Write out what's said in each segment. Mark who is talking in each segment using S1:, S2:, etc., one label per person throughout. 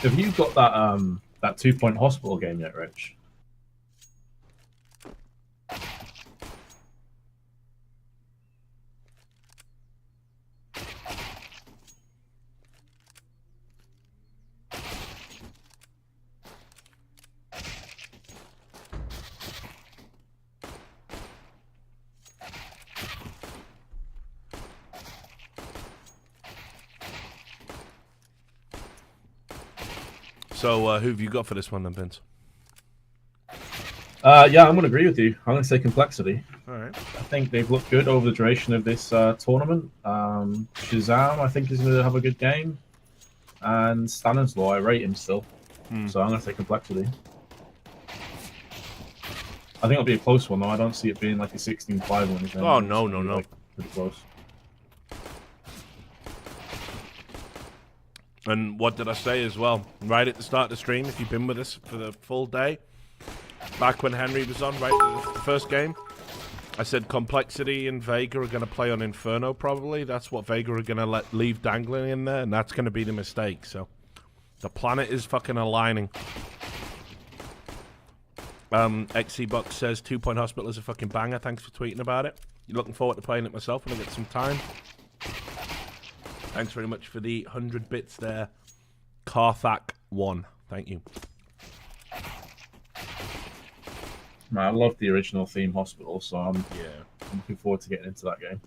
S1: Have you got that 2 Point Hospital game yet, Rich?
S2: So, who have you got for this one then, Vince?
S1: Yeah, I'm going to agree with you. I'm going to say compLexity.
S2: All right.
S1: I think they've looked good over the duration of this tournament. Shazam, I think, is going to have a good game. And Stanislaw, I rate him still. So I'm going to say compLexity. I think it'll be a close one, though. I don't see it being like a 16-5 or anything.
S2: Oh, no.
S1: Like, pretty close.
S2: And what did I say as well? Right at the start of the stream, if you've been with us for the full day, back when Henry was on, right at the first game, I said compLexity and Vega are going to play on Inferno, probably. That's what Vega are going to leave dangling in there, and that's going to be the mistake. So the planet is fucking aligning. XCBox says 2 Point Hospital is a fucking banger. Thanks for tweeting about it. You're looking forward to playing it myself when I get some time. Thanks very much for the 100 bits there. Karthak1. Thank you.
S1: Man, I love the original theme Hospital, so I'm
S2: Yeah.
S1: looking forward to getting into that game.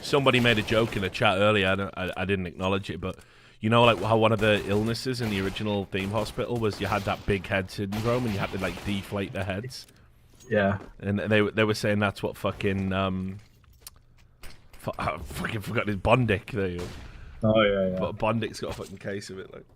S2: Somebody made a joke in the chat earlier. I didn't acknowledge it, but you know, like how one of the illnesses in the original theme Hospital was you had that big head syndrome and you had to like deflate the heads.
S1: Yeah,
S2: and they were saying that's what fucking I fucking forgot his Bondic. There you go.
S1: Oh yeah.
S2: But Bondic's got a fucking case of it, like.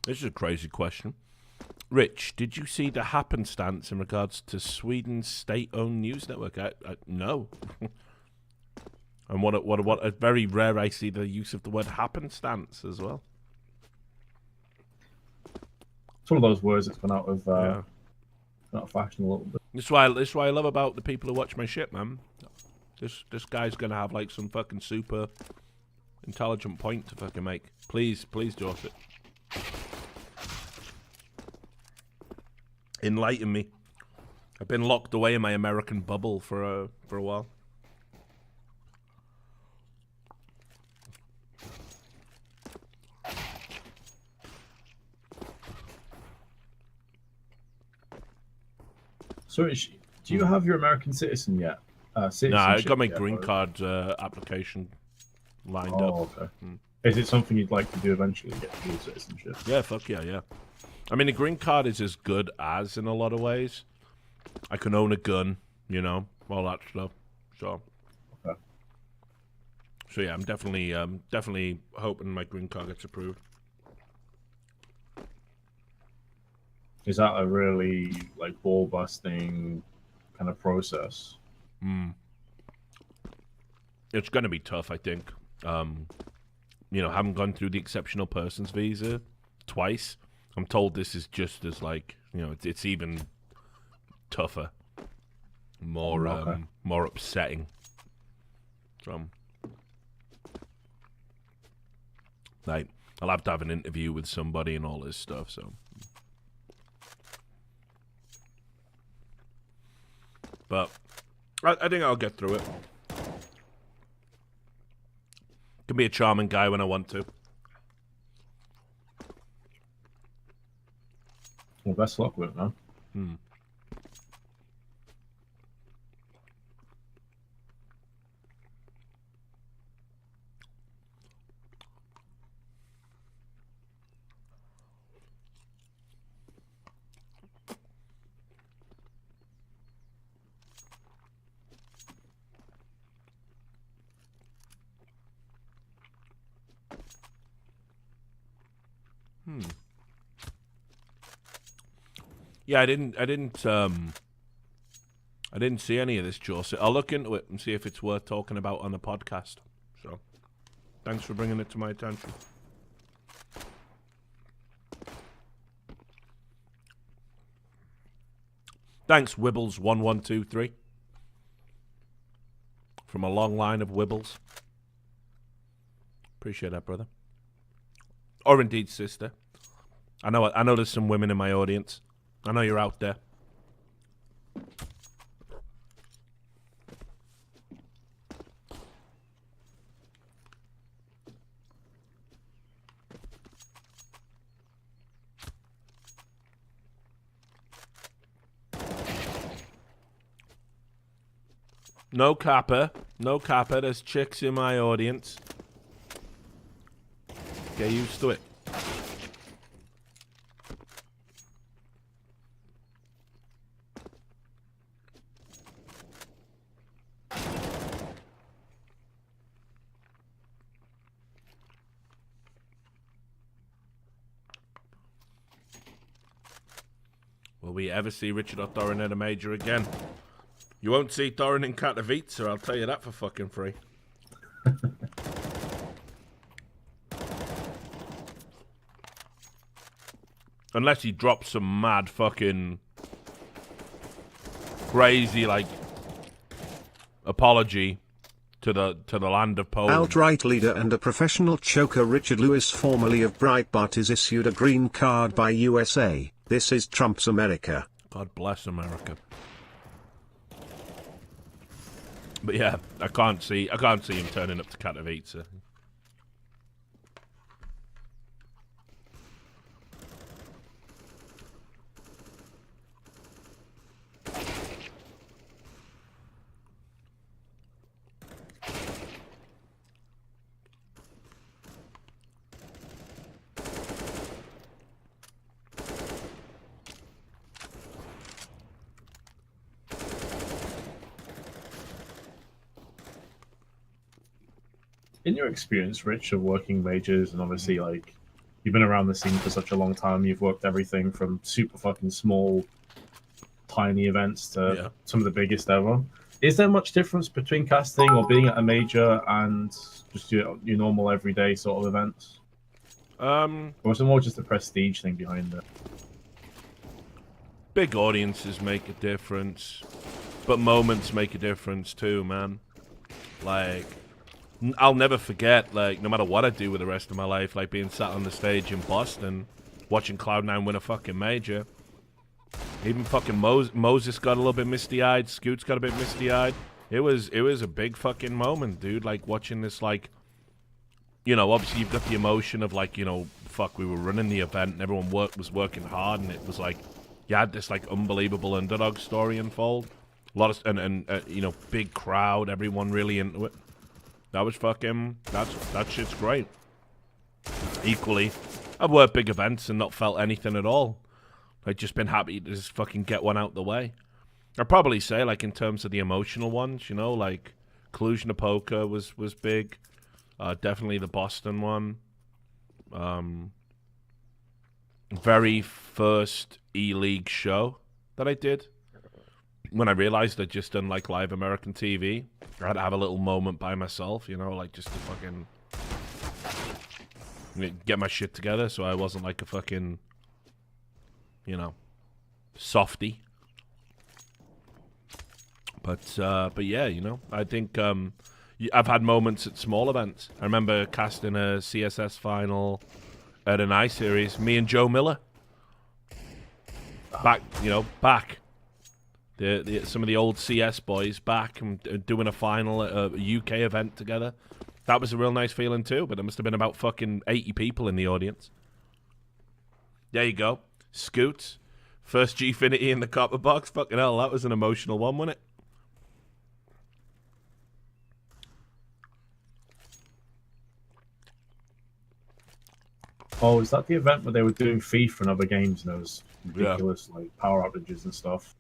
S2: This is a crazy question. Rich, did you see the happenstance in regards to Sweden's state-owned news network? No. And what a very rare I see the use of the word happenstance as well.
S1: It's one of those words that's gone out of out of fashion a little bit.
S2: This is why I love about the people who watch my shit, man. This guy's gonna have like some fucking super intelligent point to fucking make. Please, Joseph. Enlighten me. I've been locked away in my American bubble for a while.
S1: So, do you have your American citizen yet?
S2: No, I got my green card application lined up.
S1: Oh, okay. Is it something you'd like to do eventually, get dual citizenship?
S2: Yeah, fuck yeah. I mean, the green card is as good as in a lot of ways. I can own a gun, you know, all that stuff. So,
S1: okay.
S2: So yeah, I'm definitely hoping my green card gets approved.
S1: Is that a really like ball busting kind of process?
S2: It's going to be tough, I think. You know, having gone through the exceptional persons visa twice, I'm told this is just as like, you know, it's even tougher, more upsetting. So, like, I'll have to have an interview with somebody and all this stuff. So, but I think I'll get through it. Can be a charming guy when I want to.
S1: Well, best luck with it, man.
S2: Yeah, I didn't see any of this, Joe. So I'll look into it and see if it's worth talking about on the podcast. So, thanks for bringing it to my attention. Thanks, Wibbles1123. From a long line of Wibbles. Appreciate that, brother. Or indeed, sister. I know there's some women in my audience. I know you're out there. No capper. No capper. There's chicks in my audience. Get used to it. Will we ever see Richard or Thorin at a major again? You won't see Thorin in Katowice, I'll tell you that for fucking free. Unless he drops some mad fucking crazy, like, apology to the land of Poland.
S3: Outright leader and a professional choker Richard Lewis, formerly of Breitbart, is issued a green card by USA. This is Trump's America.
S2: God bless America. But yeah, I can't see him turning up to Katowice.
S1: In your experience, Rich, of working majors, and obviously, like, you've been around the scene for such a long time, you've worked everything from super fucking small, tiny events to some of the biggest ever. Is there much difference between casting or being at a major and just your normal everyday sort of events? Or is it more just the prestige thing behind it?
S2: Big audiences make a difference, but moments make a difference too, man. Like, I'll never forget, like, no matter what I do with the rest of my life, like being sat on the stage in Boston, watching Cloud9 win a fucking major. Even fucking Moses got a little bit misty-eyed, Scoots got a bit misty-eyed. It was a big fucking moment, dude, like, watching this, like, you know, obviously you've got the emotion of, like, you know, fuck, we were running the event and everyone was working hard, and it was like, you had this, like, unbelievable underdog story unfold. A lot of, and you know, big crowd, everyone really into it. That was fucking, that shit's great. Equally, I've worked big events and not felt anything at all. I've just been happy to just fucking get one out the way. I'd probably say, like, in terms of the emotional ones, you know, like, Cluj-Napoca was big. Definitely the Boston one. Very first E-League show that I did. When I realized I'd just done, like, live American TV, I had to have a little moment by myself, you know, like, just to fucking get my shit together so I wasn't like a fucking, you know, softy. But yeah, you know, I think I've had moments at small events. I remember casting a CSS final at an iSeries, me and Joe Miller. Back. Some of the old CS boys back and doing a final at a UK event together. That was a real nice feeling too, but there must have been about fucking 80 people in the audience. There you go. Scoots. First Gfinity in the copper box. Fucking hell, that was an emotional one, wasn't it?
S1: Oh, is that the event where they were doing FIFA and other games and those ridiculous like power outages and stuff?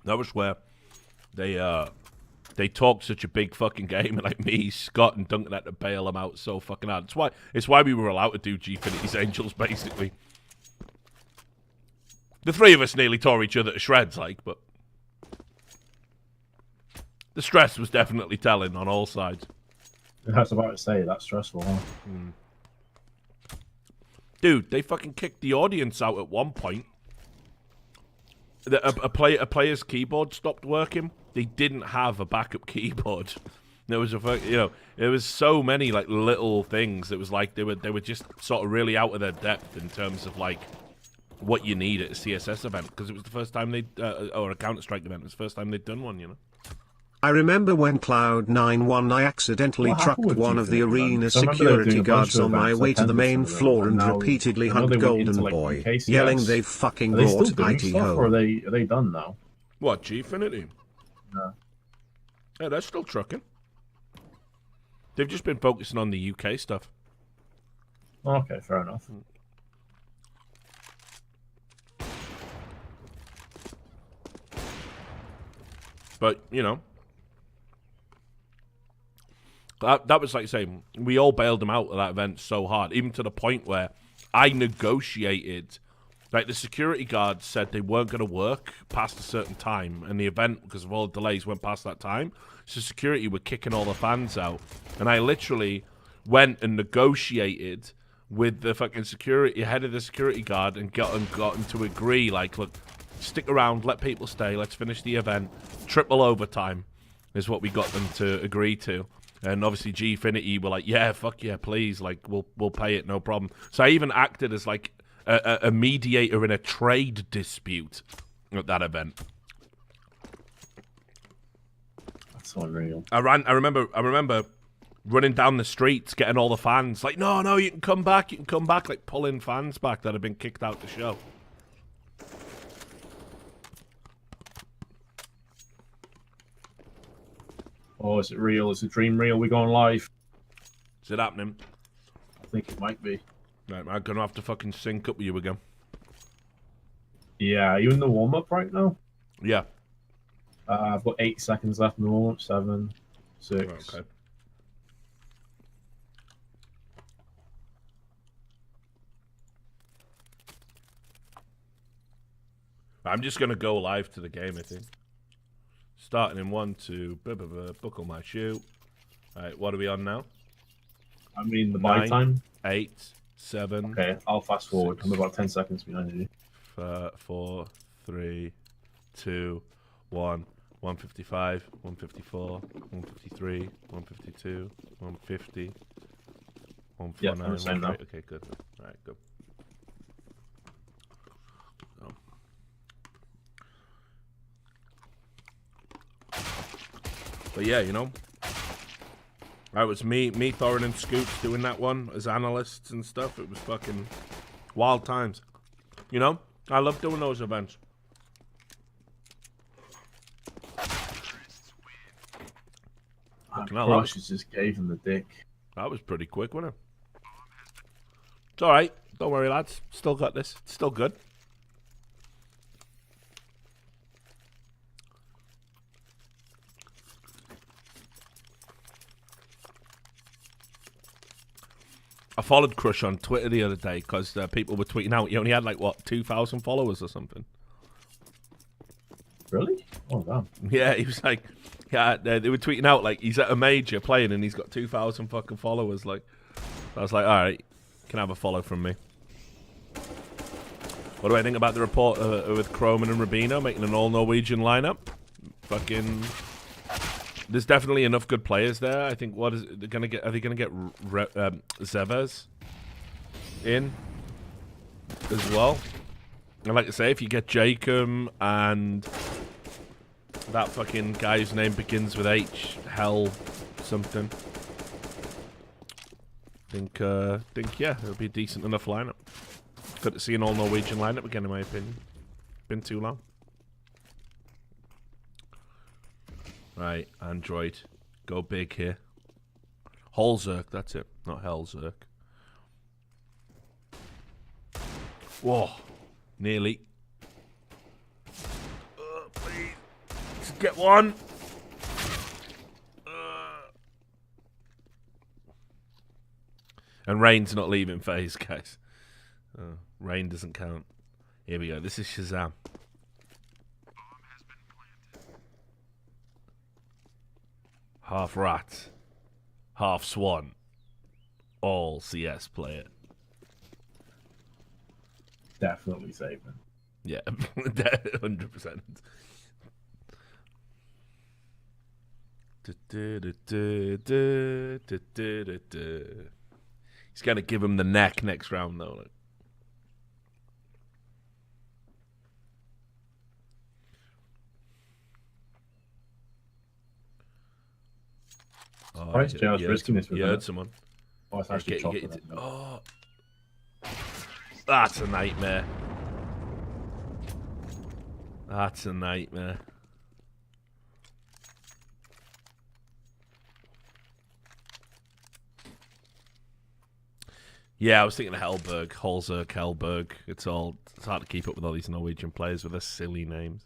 S1: That
S2: was where they they talk such a big fucking game, and like me, Scott, and Duncan had to bail them out so fucking hard. It's why we were allowed to do Gfinity's Angels, basically. The three of us nearly tore each other to shreds, like, but the stress was definitely telling on all sides.
S1: I was about to say, that's stressful, huh?
S2: Dude, they fucking kicked the audience out at one point. A player's keyboard stopped working. They didn't have a backup keyboard. There was there was so many like little things. It was like they were just sort of really out of their depth in terms of like what you need at a CSS event, because it was the first time or a Counter-Strike event. It was the first time they'd done one, you know.
S3: I remember when Cloud9 won, I accidentally trucked one of the arena security guards on my way to the main floor and repeatedly hugged Golden Boy, yelling they've fucking brought IT home.
S1: Or are they done now?
S2: What, Gfinity?
S1: No.
S2: Yeah, they're still trucking. They've just been focusing on the UK stuff.
S1: Okay, fair enough.
S2: But, you know, that was like saying, we all bailed them out of that event so hard, even to the point where I negotiated, like the security guards said they weren't going to work past a certain time, and the event, because of all the delays, went past that time, so security were kicking all the fans out, and I literally went and negotiated with the fucking head of the security guard and got him to agree, like, look, stick around, let people stay, let's finish the event. Triple overtime is what we got them to agree to. And obviously Gfinity were like, yeah, fuck yeah, please, like, we'll pay it, no problem. So I even acted as like a mediator in a trade dispute at that event.
S1: That's unreal.
S2: I remember running down the streets, getting all the fans like, no, you can come back, like pulling fans back that had been kicked out the show.
S1: Oh, is it real? Is the dream real? We going live?
S2: Is it happening?
S1: I think it might be.
S2: Right, I'm gonna have to fucking sync up with you again.
S1: Yeah, are you in the warm-up right now?
S2: Yeah.
S1: I've got 8 seconds left in the warm-up. 7, 6.
S2: Okay. I'm just gonna go live to the game, I think. Starting in 1, 2, buckle my shoe. Alright, what are we on now?
S1: I mean, the buy time?
S2: 8, 7.
S1: Okay, I'll fast forward.
S2: 6,
S1: I'm about 10 seconds behind you.
S2: 4, 3, 2, 1. 155, 154, 153, 152, 150, 149.
S1: Yeah, I'm the same now.
S2: Okay, good. Alright, good. But yeah, you know, that was me, Thorin and Scoops doing that one as analysts and stuff. It was fucking wild times. You know, I love doing those events.
S1: Crush just gave him the dick.
S2: That was pretty quick, wasn't it? It's alright. Don't worry, lads. Still got this. It's still good. I followed Crush on Twitter the other day because people were tweeting out he only had like, what, 2,000 followers or something.
S1: Really? Oh, damn.
S2: Yeah, he was like, yeah, they were tweeting out like he's at a major playing and he's got 2,000 fucking followers. Like, I was like, all right, can have a follow from me. What do I think about the report with Croman and Rubino making an all-Norwegian lineup? Fucking, there's definitely enough good players there. I think what is they're gonna get? Are they gonna get Zevez in as well? And like I say, if you get Jacob and that fucking guy's name begins with H, Hell something. Think yeah, it'll be a decent enough lineup. Good to see an all-Norwegian lineup again, in my opinion. Been too long. Right, Android. Go big here. Holzerk, that's it. Not Hellzerk. Whoa. Nearly. Please. Just get one. And Rain's not leaving phase, guys. Rain doesn't count. Here we go. This is Shazam. Half rat, half swan, all CS player.
S1: Definitely saving.
S2: Yeah, 100%. He's gonna give him the neck next round, though. Like.
S1: Surprised JR's risking this with
S2: You heard someone.
S1: Oh, it's actually chocolate.
S2: Oh, that's a nightmare. That's a nightmare. Yeah, I was thinking of Hellberg, Holzerk, Hellberg. It's hard to keep up with all these Norwegian players with their silly names.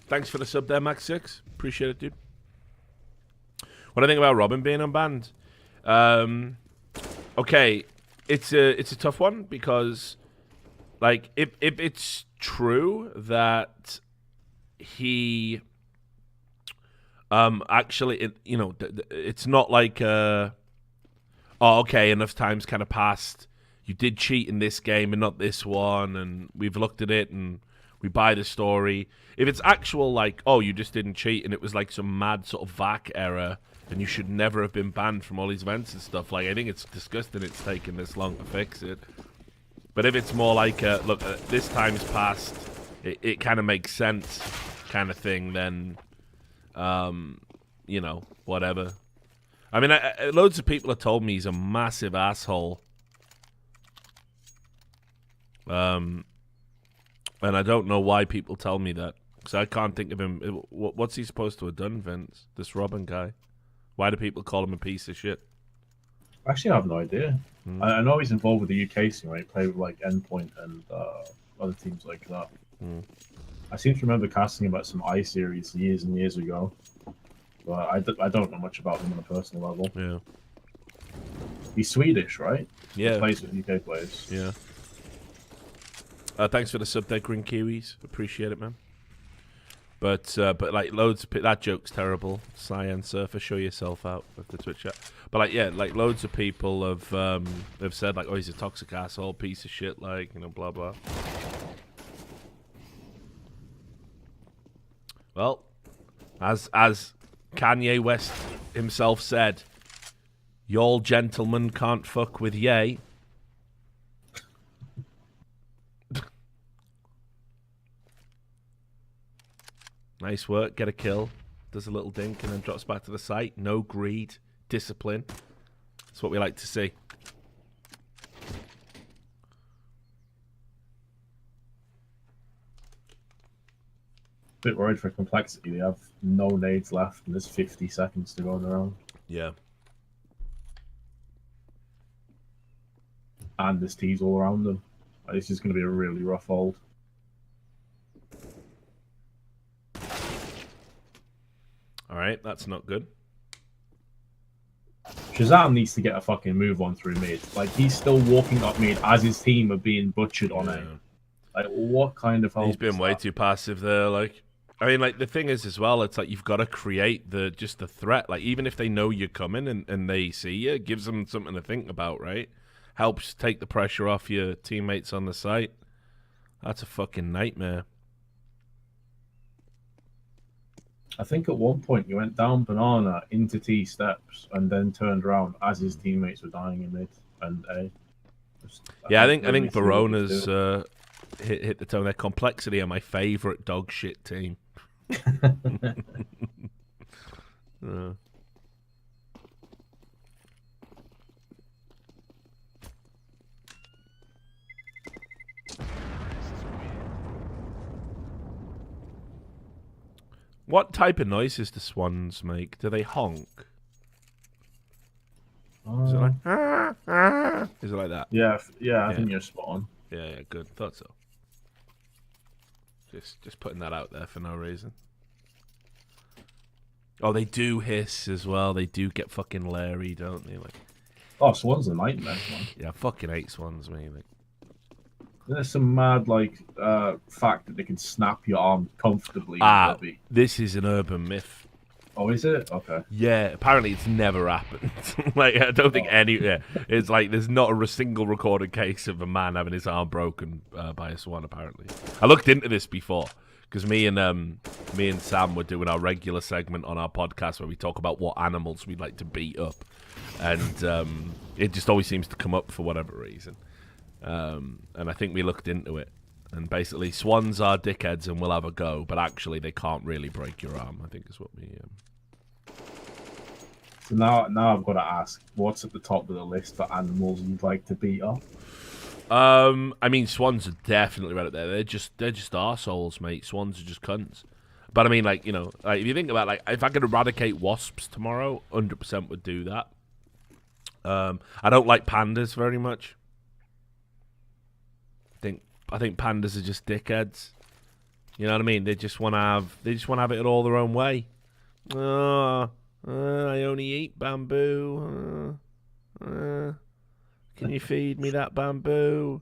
S2: Thanks for the sub there, Max6. Appreciate it, dude. What do I think about Robin being unbanned? Okay, it's a tough one because, like, if it's true that he actually, it's not like oh, okay, enough time's kind of passed. You did cheat in this game and not this one, and we've looked at it and we buy the story. If it's actual, like, oh, you just didn't cheat and it was like some mad sort of VAC error and you should never have been banned from all these events and stuff, like, I think it's disgusting it's taken this long to fix it. But if it's more like, look, this time's passed, it kind of makes sense kind of thing, then, whatever. I mean, loads of people have told me he's a massive asshole. And I don't know why people tell me that. Because I can't think of him. What's he supposed to have done, Vince? This Robin guy. Why do people call him a piece of shit?
S1: Actually, I have no idea. I know he's involved with the UK scene, right? He played with, like, Endpoint and other teams like that. I seem to remember casting him at some I-Series years and years ago. But I don't know much about him on a personal level.
S2: Yeah.
S1: He's Swedish, right?
S2: Yeah.
S1: He plays with UK players.
S2: Yeah. Thanks for the sub there, Green Kiwis. Appreciate it, man. But like loads of that joke's terrible. Cyan Surfer, show yourself out with the Twitch chat. But like, yeah, like loads of people have said like, oh, he's a toxic asshole, piece of shit, like, blah blah. Well, as Kanye West himself said, y'all gentlemen can't fuck with Ye. Nice work, get a kill, does a little dink and then drops back to the site. No greed, discipline. That's what we like to see.
S1: Bit worried for complexity. They have no nades left and there's 50 seconds to go around.
S2: Yeah.
S1: And there's T's all around them. This is going to be a really rough hold.
S2: Alright, that's not good.
S1: Shazam needs to get a fucking move on through mid. Like, he's still walking up mid as his team are being butchered on A. Like, what kind of help?
S2: He's been way too passive there. Like, I mean, like, the thing is as well, it's like you've got to create the threat. Like, even if they know you're coming and they see you, it gives them something to think about, right? Helps take the pressure off your teammates on the site. That's a fucking nightmare.
S1: I think at one point you went down banana into T steps and then turned around as his teammates were dying in mid and A.
S2: Yeah, I think Barona's hit the tone there. complexity are my favourite dog shit team. What type of noises do swans make? Do they honk? Is it like Is it like that?
S1: Yeah, I think you're spot on.
S2: Yeah, good. Thought so. Just putting that out there for no reason. Oh, they do hiss as well. They do get fucking leery, don't they? Like,
S1: oh, swans are nightmares, man.
S2: Yeah, I fucking hate swans, man. Like,
S1: there's some mad fact that they can snap your arm comfortably.
S2: This is an urban myth.
S1: Oh, is it? Okay.
S2: Yeah, apparently it's never happened. Like, I don't think it's like there's not a single recorded case of a man having his arm broken by a swan. Apparently, I looked into this before because me and Sam were doing our regular segment on our podcast where we talk about what animals we'd like to beat up, and it just always seems to come up for whatever reason. And I think we looked into it, and basically swans are dickheads and will have a go, but actually they can't really break your arm. I think is what we.
S1: So now I've got to ask, what's at the top of the list for animals you'd like to beat up?
S2: I mean, swans are definitely right up there. They're just arseholes, mate. Swans are just cunts. But I mean, like, you know, like if you think about, like, if I could eradicate wasps tomorrow, 100% would do that. I don't like pandas very much. I think pandas are just dickheads. You know what I mean? They just want to have it all their own way. I only eat bamboo. Can you feed me that bamboo?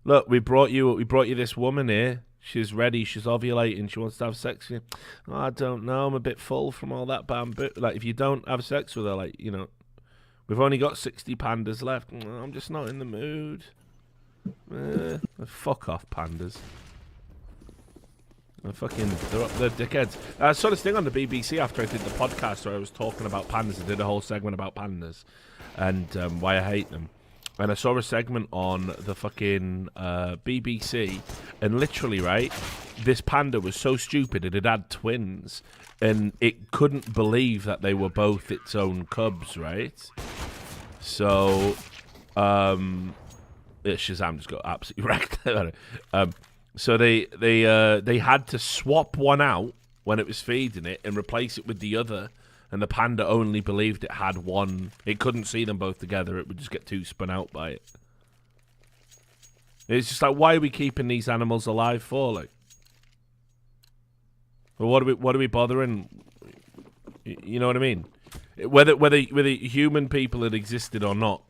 S2: Look, we brought you this woman here. She's ready. She's ovulating. She wants to have sex with you. Oh, I don't know. I'm a bit full from all that bamboo. Like, if you don't have sex with her, like, you know, we've only got 60 pandas left. I'm just not in the mood. Fuck off, pandas. They're dickheads. I saw this thing on the BBC after I did the podcast where I was talking about pandas. I did a whole segment about pandas and why I hate them. And I saw a segment on the fucking BBC, and literally, right, this panda was so stupid it had twins, and it couldn't believe that they were both its own cubs, right? So, Shazam just got absolutely wrecked. So they had to swap one out when it was feeding it and replace it with the other, and the panda only believed it had one. It couldn't see them both together. It would just get too spun out by it. It's just like, why are we keeping these animals alive for? Like, well, what are we bothering? You know what I mean? Whether human people had existed or not,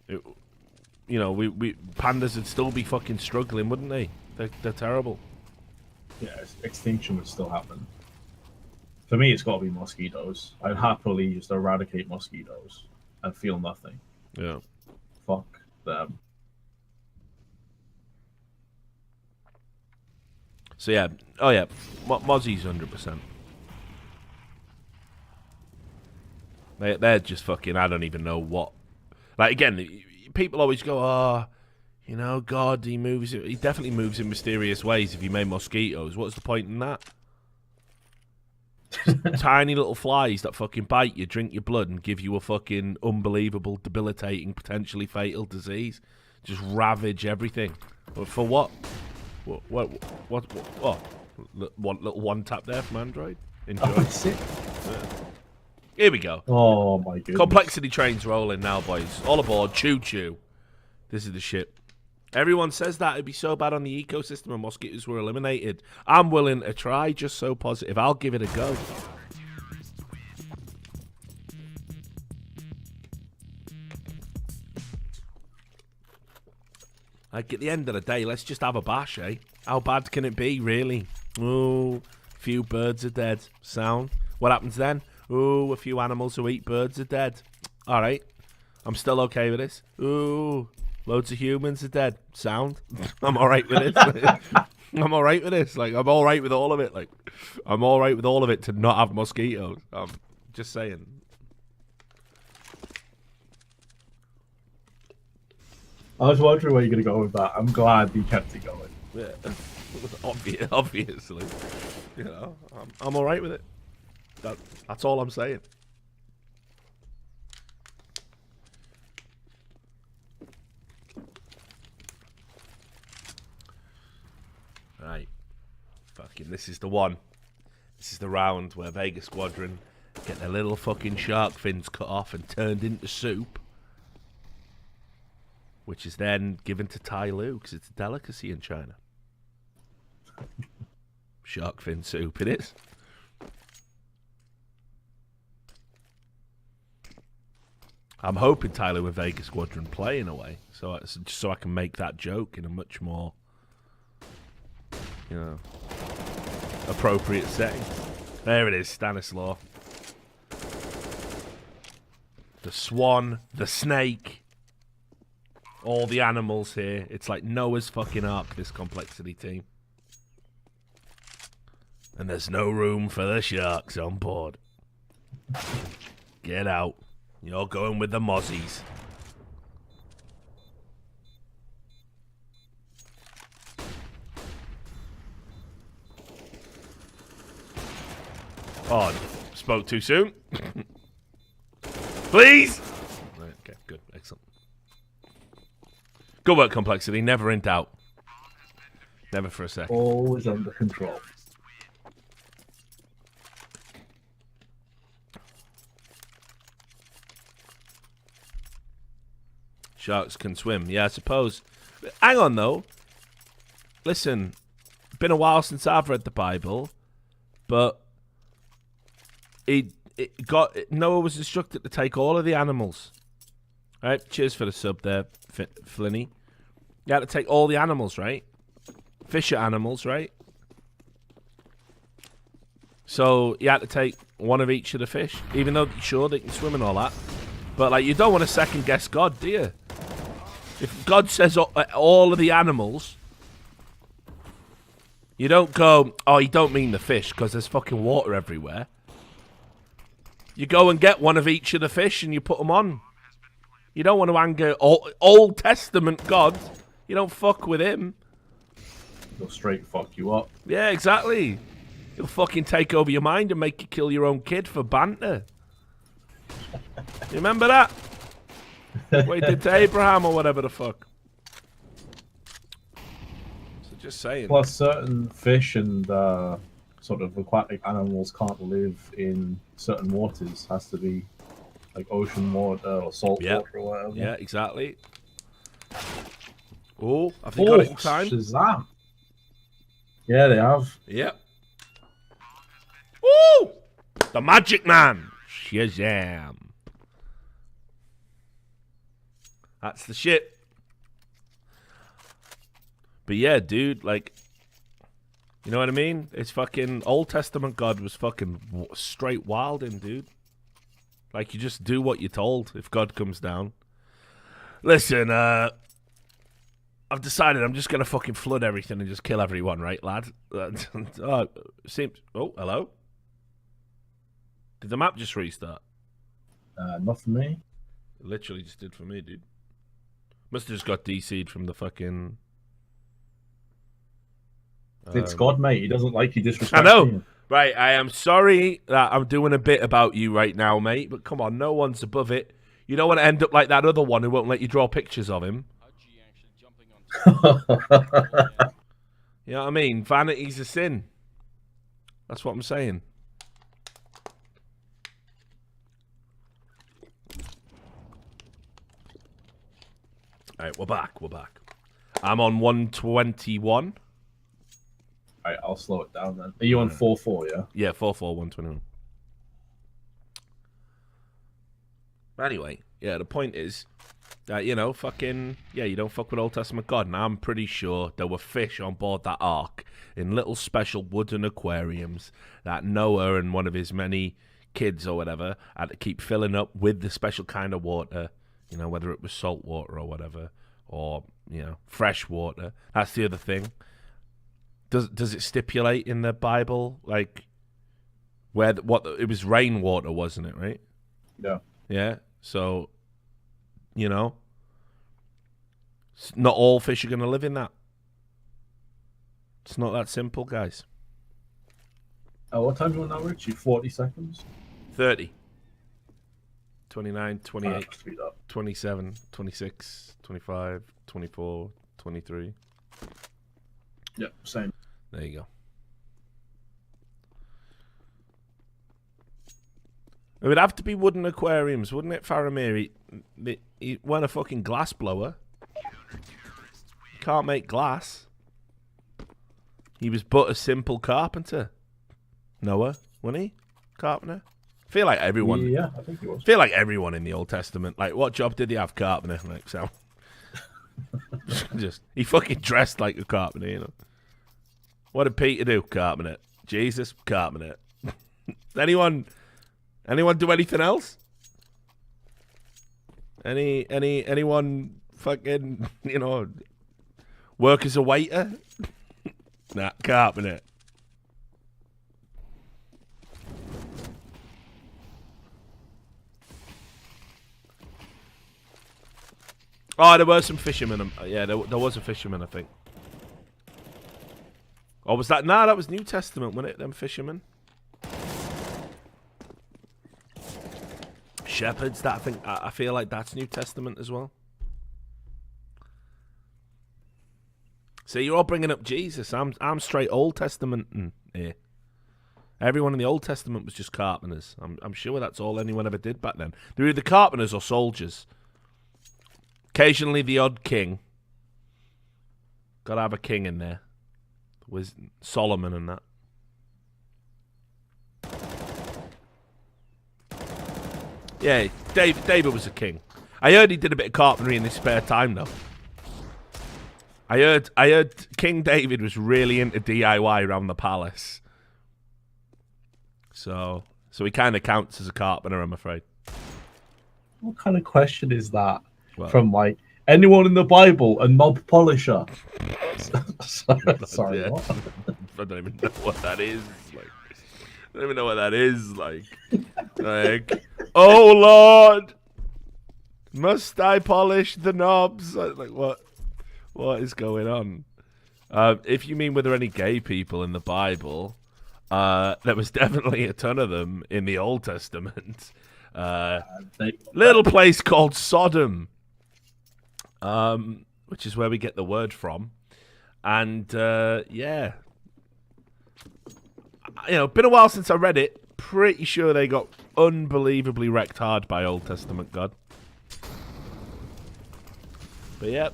S2: you know, we pandas would still be fucking struggling, wouldn't they? They're terrible.
S1: Yeah, extinction would still happen. For me, it's got to be mosquitoes. I'd happily just eradicate mosquitoes and feel nothing.
S2: Yeah.
S1: Fuck them.
S2: So yeah, oh yeah, Mozzie's 100%. They're just fucking. I don't even know what. Like, again, people always go, oh, you know, God, he definitely moves in mysterious ways. If you made mosquitoes, what's the point in that? Tiny little flies that fucking bite you, drink your blood, and give you a fucking unbelievable, debilitating, potentially fatal disease. Just ravage everything. For what? What? One little one tap there from Android. Enjoy.
S1: Oh, sick.
S2: Here we go.
S1: Oh my goodness.
S2: Complexity train's rolling now, boys. All aboard. Choo choo. This is the shit. Everyone says that it'd be so bad on the ecosystem and mosquitoes were eliminated. I'm willing to try, just so positive. I'll give it a go. Like, at the end of the day, let's just have a bash, eh? How bad can it be, really? Oh, a few birds are dead. Sound. What happens then? Oh, a few animals who eat birds are dead. All right. I'm still okay with this. Ooh, loads of humans are dead. Sound. I'm all right with it. I'm all right with this. Like, I'm all right with all of it. Like, I'm all right with all of it to not have mosquitoes. I'm just saying.
S1: I was wondering where you're going to go with that. I'm glad you kept it going.
S2: Yeah, obviously. You know, I'm all right with it. That's all I'm saying. Right. Fucking, this is the one. This is the round where Vega Squadron get their little fucking shark fins cut off and turned into soup, which is then given to Tai Lu because it's a delicacy in China. Shark fin soup, it is. I'm hoping Tai Lu and Vega Squadron play in a way, so I can make that joke in a much more, you know, appropriate setting. There it is, Stanislaw. The swan, the snake, all the animals here. It's like Noah's fucking Ark, this compLexity team. And there's no room for the sharks on board. Get out. You're going with the mozzies. Oh, spoke too soon. Please. Okay, good, excellent. Good work, compLexity. Never in doubt. Never for a second.
S1: Always under control.
S2: Sharks can swim. Yeah, I suppose. Hang on, though. Listen, been a while since I've read the Bible, but Noah was instructed to take all of the animals. All right, cheers for the sub there, Flinny. You had to take all the animals, right? Fish are animals, right? So you had to take one of each of the fish, even though, sure, they can swim and all that. But, like, you don't want to second-guess God, do you? If God says all of the animals, you don't go, oh, you don't mean the fish, because there's fucking water everywhere. You go and get one of each of the fish and you put them on. You don't want to anger Old Testament God. You don't fuck with him.
S1: He'll straight fuck you up.
S2: Yeah, exactly. He'll fucking take over your mind and make you kill your own kid for banter. You remember that? What he did to Abraham or whatever the fuck. So just saying.
S1: Plus, certain fish and sort of aquatic animals can't live in certain waters. Has to be like ocean water or salt water or whatever.
S2: Yeah, exactly. Oh, have they got it in time?
S1: Shazam. Yeah, they have.
S2: Yep. Woo! The Magic Man. Shazam. That's the shit. But yeah, dude, like, you know what I mean? It's fucking Old Testament God was fucking straight wilding, dude. Like, you just do what you're told if God comes down. Listen, I've decided I'm just gonna fucking flood everything and just kill everyone, right, lad? Oh, hello? Did the map just restart?
S1: Not for me.
S2: It literally just did for me, dude. Must have just got DC'd from the fucking...
S1: It's God, mate. He doesn't like you disrespecting.
S2: I know.
S1: You.
S2: Right, I am sorry that I'm doing a bit about you right now, mate, but come on, no one's above it. You don't want to end up like that other one who won't let you draw pictures of him. You know what I mean? Vanity's a sin. That's what I'm saying. Alright, we're back. I'm on 121.
S1: Alright, I'll slow it down then. Are you on 4-4, yeah?
S2: Yeah, 4-4, 121. Anyway, yeah, the point is that, you know, fucking, yeah, you don't fuck with Old Testament God. And I'm pretty sure there were fish on board that ark in little special wooden aquariums that Noah and one of his many kids or whatever had to keep filling up with the special kind of water. You know, whether it was salt water or whatever, or, you know, fresh water. That's the other thing. Does it stipulate in the Bible, like, it was rainwater, wasn't it, right?
S1: Yeah.
S2: Yeah, so, you know, not all fish are going to live in that. It's not that simple, guys.
S1: What time do you want now, Richie? 40 seconds?
S2: 30. 29, 28,
S1: speed up.
S2: 27, 26, 25, 24, 23.
S1: Yep, same.
S2: There you go. It would have to be wooden aquariums, wouldn't it, Faramir? He wasn't a fucking glass blower. He can't make glass. He was but a simple carpenter. Noah, wasn't he? Carpenter? I feel like everyone.
S1: Yeah, I think he was.
S2: I feel like everyone in the Old Testament. Like, what job did he have? Carpenter. Like, so. He fucking dressed like a carpenter, you know. What did Peter do? Carpenter. Jesus, carpenter. Anyone do anything else? Anyone fucking, you know, work as a waiter? Nah, carpenter. Oh, there were some fishermen. Yeah, there was a fisherman, I think. Or was that? Nah, that was New Testament, wasn't it? Them fishermen. Shepherds, that I feel like that's New Testament as well. So you're all bringing up Jesus. I'm straight Old Testament here. Everyone in the Old Testament was just carpenters. I'm sure that's all anyone ever did back then. They were either carpenters or soldiers. Occasionally the odd king. Gotta have a king in there. Was Solomon and that. Yeah, David was a king. I heard he did a bit of carpentry in his spare time though. I heard King David was really into DIY around the palace. So he kind of counts as a carpenter, I'm afraid.
S1: What kind of question is that? Well, from like anyone in the Bible, a knob polisher? Sorry,
S2: yeah.
S1: what?
S2: I don't even know what that is. Like, I don't even know what that is. Like, oh Lord, must I polish the knobs? Like, what is going on? If you mean were there any gay people in the Bible, there was definitely a ton of them in the Old Testament. Little place called Sodom, which is where we get the word from. And, yeah. You know, been a while since I read it. Pretty sure they got unbelievably wrecked hard by Old Testament God. But, yep.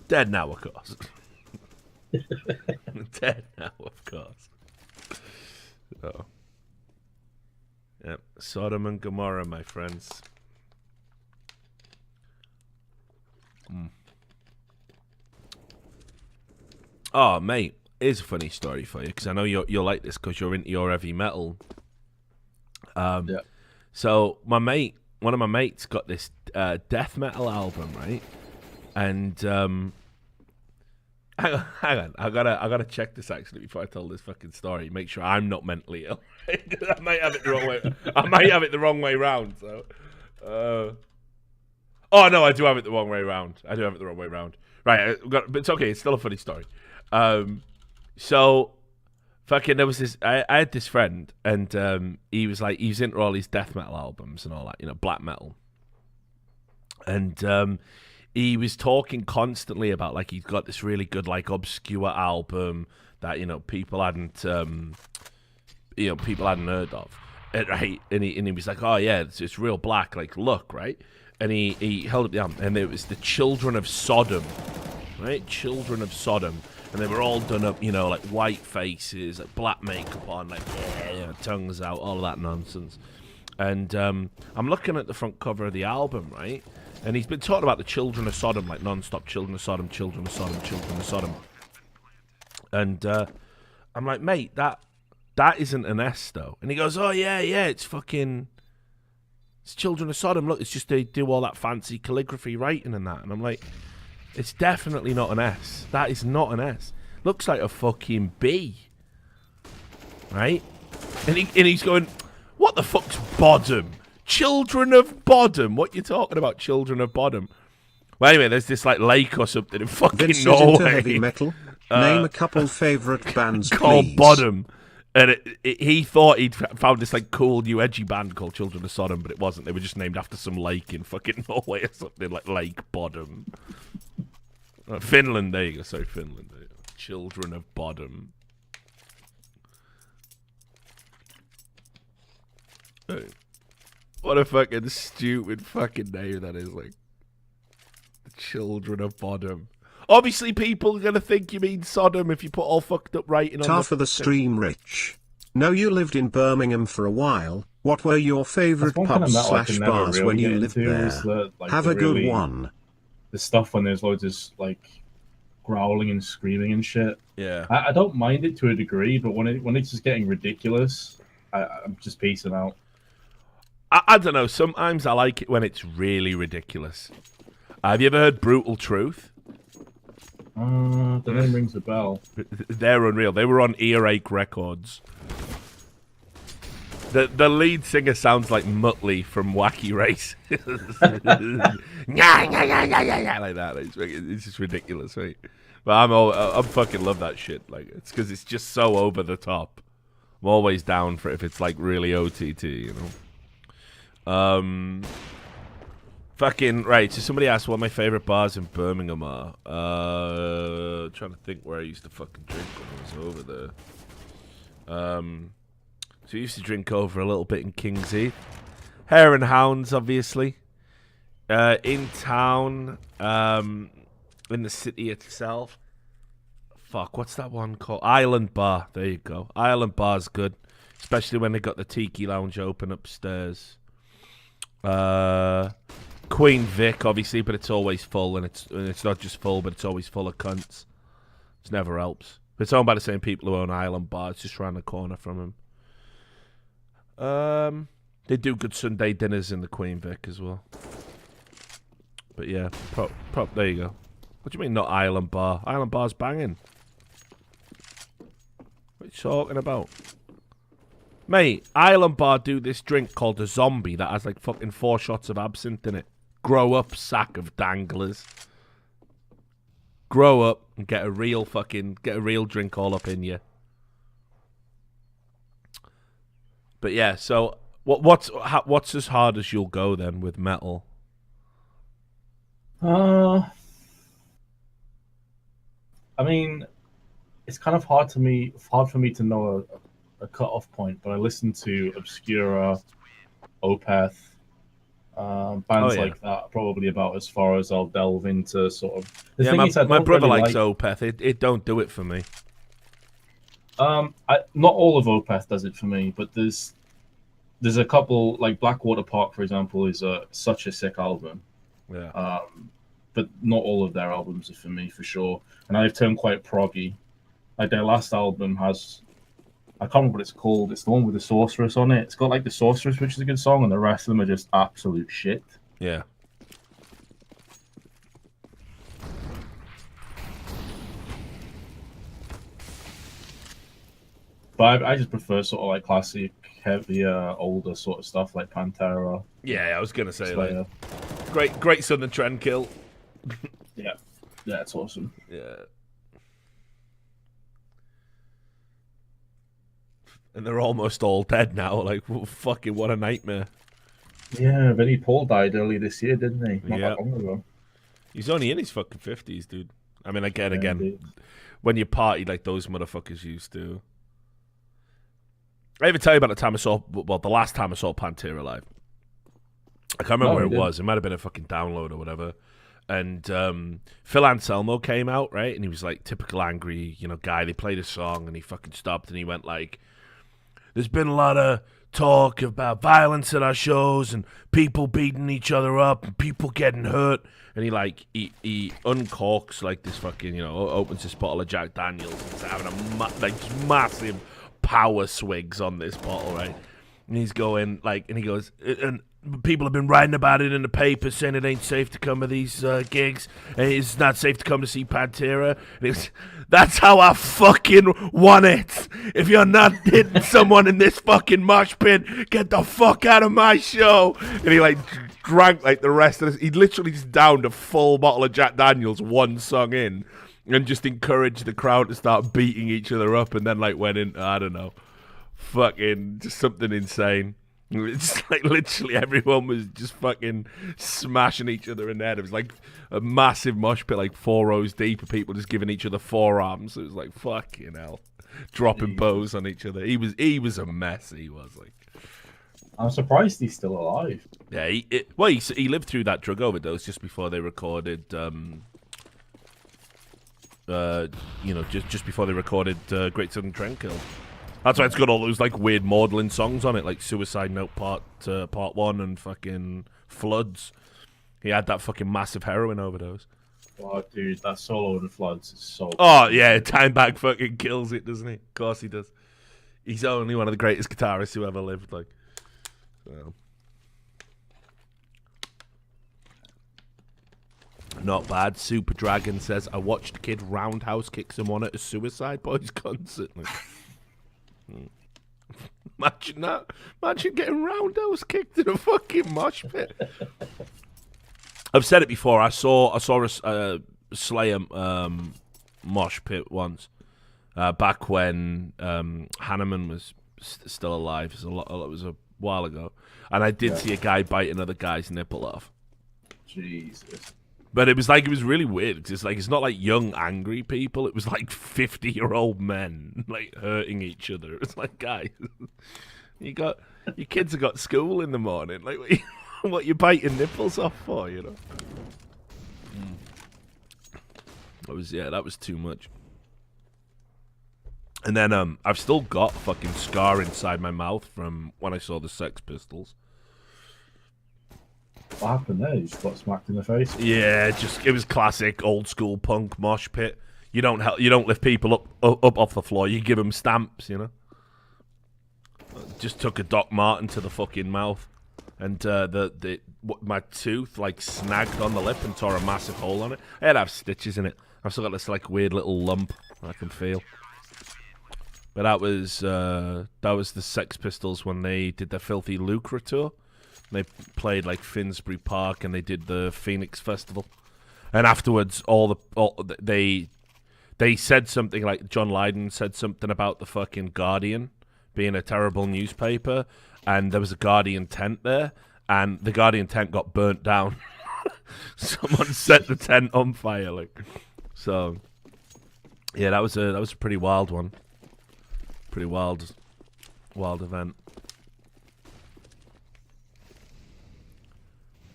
S2: Dead now, of course. Dead now, of course. So. Yep. Sodom and Gomorrah, my friends. Oh, mate, here's a funny story for you, because I know you'll like this because you're into your heavy metal. Yeah. So one of my mates got this death metal album, right? And hang on, I gotta check this actually before I tell this fucking story. Make sure I'm not mentally ill. I might have it the wrong way. I might have it the wrong way round. So, oh no, I do have it the wrong way round. I do have it the wrong way round. Right, but it's okay. It's still a funny story. So fucking there was this. I had this friend, and he was into all these death metal albums and all that, you know, black metal, and he was talking constantly about like he's got this really good like obscure album that, you know, people hadn't heard of, right? And he was like, oh yeah, it's real black, like look, right? And he held up the album, and it was the Children of Sodom, right? Children of Sodom, and they were all done up, you know, like white faces, like black makeup on, like tongues out, all of that nonsense. And I'm looking at the front cover of the album, right? And he's been talking about the Children of Sodom, like non-stop, Children of Sodom, Children of Sodom, Children of Sodom. And I'm like, mate, that isn't an S, though. And he goes, oh, yeah, it's fucking... It's Children of Sodom. Look, it's just they do all that fancy calligraphy writing and that. And I'm like, it's definitely not an S. That is not an S. Looks like a fucking B. Right? And he's going, what the fuck's Bodom? Children of Bodom. What you talking about, Children of Bodom? Well, anyway, there's this like lake or something in fucking
S3: Vince
S2: Norway.
S3: Is into heavy metal. Name a couple favorite bands,
S2: called
S3: please.
S2: Bodom. And he thought he'd found this like cool new edgy band called Children of Sodom, but it wasn't. They were just named after some lake in fucking Norway or something, like Lake Bodom. Finland, there you go. Sorry, Finland. Children of Bodom. What a fucking stupid fucking name that is, like. The Children of Bodom. Obviously, people are going to think you mean Sodom if you put all fucked up writing on
S3: Tough for the stream, Rich. No, you lived in Birmingham for a while. What were your favourite pubs / bars when you lived there? Have a good one.
S1: The stuff when there's loads of, like, growling and screaming and shit.
S2: Yeah.
S1: I don't mind it to a degree, but when it's just getting ridiculous, I'm just peacing out.
S2: I don't know. Sometimes I like it when it's really ridiculous. Have you ever heard Brutal Truth?
S1: The name rings a bell.
S2: They're unreal. They were on Earache Records. The lead singer sounds like Muttley from Wacky Race. Like that. It's just ridiculous, right? But I'm fucking love that shit. Like, it's because it's just so over the top. I'm always down for it if it's like really OTT, you know. Fucking right. So somebody asked what my favorite bars in Birmingham are. Trying to think where I used to fucking drink when I was over there. So I used to drink over a little bit in King's Heath. Hare and Hounds, obviously. In town, in the city itself. Fuck, what's that one called? Island Bar. There you go. Island Bar's good, especially when they got the Tiki Lounge open upstairs. Queen Vic, obviously, but it's always full, and it's not just full, but it's always full of cunts. It never helps. But it's owned by the same people who own Island Bar. It's just around the corner from them. They do good Sunday dinners in the Queen Vic as well. But yeah, there you go. What do you mean not Island Bar? Island Bar's banging. What are you talking about? Mate, Island Bar do this drink called a zombie that has like fucking 4 shots of absinthe in it. Grow up, sack of danglers. Grow up and get a real drink all up in you. But yeah, so what's as hard as you'll go then with metal?
S1: I mean, it's kind of hard for me to know a cut-off point, but I listen to Obscura, Opeth, bands like that, probably about as far as I'll delve into sort of.
S2: My brother likes Opeth. It don't do it for me.
S1: Not all of Opeth does it for me, but there's a couple, like Blackwater Park, for example, is such a sick album.
S2: Yeah.
S1: But not all of their albums are for me, for sure. And I've turned quite proggy. Like their last album has, I can't remember what it's called. It's the one with the Sorceress on it. It's got like the Sorceress, which is a good song, and the rest of them are just absolute shit.
S2: Yeah.
S1: But I just prefer sort of like classic, heavier, older sort of stuff like Pantera.
S2: Yeah, I was gonna say
S1: Slayer.
S2: Like great Southern Trendkill.
S1: Yeah, it's awesome.
S2: Yeah. And they're almost all dead now. Like, fucking what a nightmare.
S1: Yeah, Vinnie Paul died early this year, didn't he? Not that long ago.
S2: He's only in his fucking 50s, dude. I mean, again, when you party like those motherfuckers used to. I ever tell you about the time the last time I saw Pantera live? I can't remember where it was. It might have been a fucking download or whatever. And Phil Anselmo came out, right? And he was like typical angry, guy. They played a song and he fucking stopped and he went like, "There's been a lot of talk about violence at our shows and people beating each other up and people getting hurt." And he uncorks like this fucking, opens this bottle of Jack Daniels and he's having a massive power swigs on this bottle, right? And he's going and he goes, "And people have been writing about it in the paper saying it ain't safe to come to these gigs and it's not safe to come to see Pantera." And that's how I fucking want it. If you're not hitting someone in this fucking mosh pit, get the fuck out of my show. And he drank the rest of this. He literally just downed a full bottle of Jack Daniels one song in and just encouraged the crowd to start beating each other up and then went in, I don't know, fucking just something insane. It's literally everyone was just fucking smashing each other in there. It was like a massive mosh pit, 4 rows deep of people just giving each other forearms. It was like fucking hell, dropping bows on each other. He was a mess. He was
S1: I'm surprised he's still alive.
S2: Yeah, he lived through that drug overdose just before they recorded. Just before they recorded Great Southern Train Kill. That's why it's got all those like weird maudlin songs on it, like Suicide Note Part 1 and fucking Floods. He had that fucking massive heroin overdose.
S1: Oh, dude, that solo in Floods is so.
S2: Oh yeah, Dimebag fucking kills it, doesn't he? Of course he does. He's only one of the greatest guitarists who ever lived. Like, so. Not bad. Super Dragon says, I watched Kid Roundhouse kick someone at a Suicide Boys concert. Imagine that. Imagine getting Roundhouse kicked in a fucking mosh pit. I've said it before. I saw a Slayer mosh pit once, back when Hanneman was still alive. It was a while ago, and I did see a guy bite another guy's nipple off.
S1: Jesus.
S2: But it was really weird. It's not like young angry people. It was like 50-year-old men like hurting each other. It's like, guys, your kids have got school in the morning. Like, what you biting nipples off for? You know. That was too much. And then I've still got a fucking scar inside my mouth from when I saw the Sex Pistols.
S1: What happened there? You just got smacked in the face?
S2: Yeah, it was classic old school punk mosh pit. You don't lift people up off the floor. You give them stamps, you know. Just took a Doc Marten to the fucking mouth, and my tooth like snagged on the lip and tore a massive hole on it. I had to have stitches in it. I've still got this like weird little lump I can feel. But that was the Sex Pistols when they did their Filthy Lucre tour. They played like Finsbury Park and they did the Phoenix Festival. And afterwards, they said something like John Lydon said something about the fucking Guardian being a terrible newspaper, and there was a Guardian tent there, and the Guardian tent got burnt down. Someone set the tent on fire, like. So, yeah, that was a pretty wild one. Pretty wild event.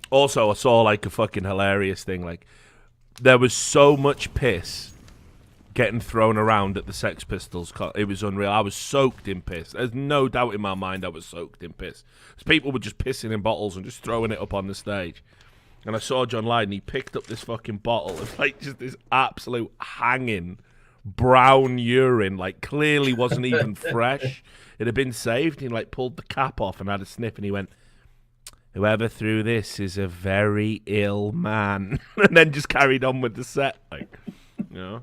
S2: Also, I saw like a fucking hilarious thing. Like, there was so much piss getting thrown around at the Sex Pistols. It was unreal. I was soaked in piss. There's no doubt in my mind I was soaked in piss. People were just pissing in bottles and just throwing it up on the stage. And I saw John Lydon. He picked up this fucking bottle of like just this absolute hanging brown urine. Like, clearly wasn't even fresh. It had been saved. He like pulled the cap off and had a sniff, and he went, "Whoever threw this is a very ill man." And then just carried on with the set. Like, you know,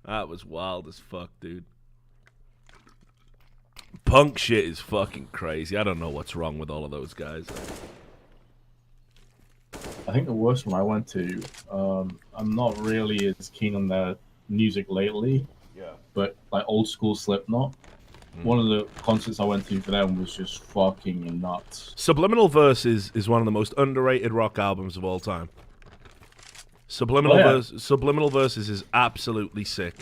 S2: that was wild as fuck, dude. Punk shit is fucking crazy. I don't know what's wrong with all of those guys.
S1: I think the worst one I went to, I'm not really as keen on their music lately. Yeah. But like old school Slipknot. One of the concerts I went to for them was just fucking nuts.
S2: Subliminal Verses is one of the most underrated rock albums of all time. Subliminal Verses is absolutely sick.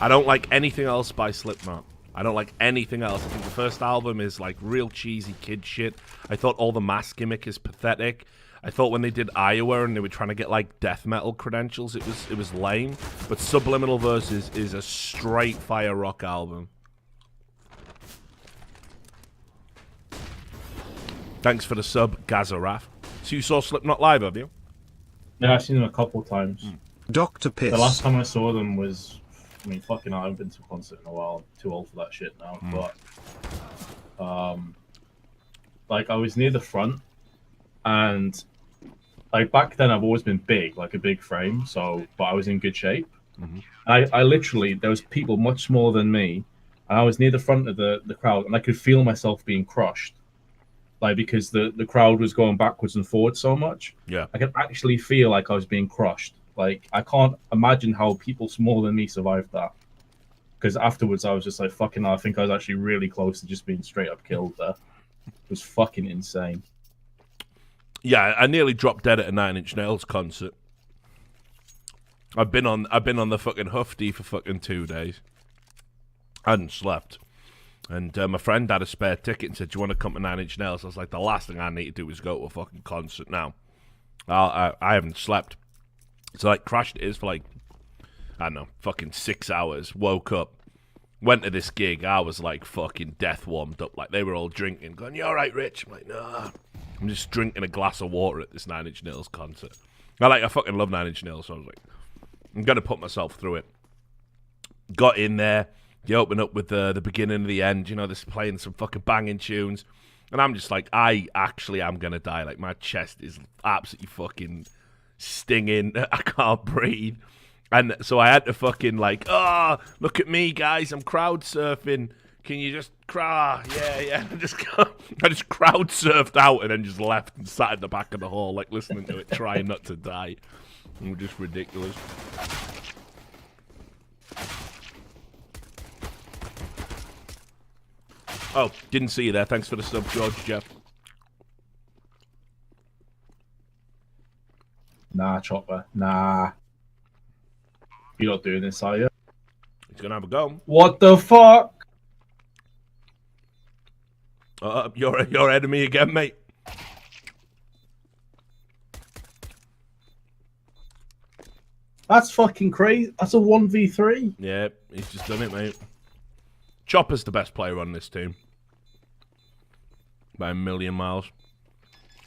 S2: I don't like anything else by Slipknot. I don't like anything else. I think the first album is like real cheesy kid shit. I thought all the mask gimmick is pathetic. I thought when they did Iowa and they were trying to get like death metal credentials, it was lame. But Subliminal Verses is a straight fire rock album. Thanks for the sub, Gazaraf. So you saw Slipknot live, have you?
S1: Yeah, I've seen them a couple times.
S3: Dr. Piss.
S1: The last time I saw them was, I mean, fucking hell, I haven't been to a concert in a while. I'm too old for that shit now. But, like, I was near the front, and like back then I've always been big, like a big frame. But I was in good shape. I literally, there was people much smaller than me, and I was near the front of the crowd, and I could feel myself being crushed. Like, because the crowd was going backwards and forwards so much.
S2: Yeah.
S1: I could actually feel like I was being crushed. Like, I can't imagine how people smaller than me survived that. Because afterwards I was just like, fucking hell, I think I was actually really close to just being straight up killed there. It was fucking insane.
S2: Yeah, I nearly dropped dead at a Nine Inch Nails concert. I've been on the fucking Hufty for fucking 2 days. I hadn't slept. And my friend had a spare ticket and said, "Do you want to come to Nine Inch Nails?" I was like, "The last thing I need to do is go to a fucking concert now. I haven't slept." So like crashed it is for like, I don't know, fucking 6 hours. Woke up, went to this gig. I was like fucking death warmed up. Like they were all drinking, going, "You all right, Rich?" I'm like, "Nah." I'm just drinking a glass of water at this Nine Inch Nails concert. I fucking love Nine Inch Nails, so I was like, I'm gonna put myself through it. Got in there. You open up with the beginning and the end. You know, they're playing some fucking banging tunes. And I'm just like, I actually am going to die. Like, my chest is absolutely fucking stinging. I can't breathe. And so I had to fucking like, oh, look at me, guys. I'm crowd surfing. Can you just cry? Yeah. I just crowd surfed out and then just left and sat in the back of the hall, like, listening to it, trying not to die. It was just ridiculous. Oh, didn't see you there. Thanks for the sub, George, Jeff.
S1: Nah, Chopper. Nah. You're not doing this, are you?
S2: He's going to have a go.
S1: What the fuck?
S2: You're ahead of me again, mate.
S1: That's fucking crazy. That's a 1v3.
S2: Yeah, he's just done it, mate. Chopper's the best player on this team. By a million miles.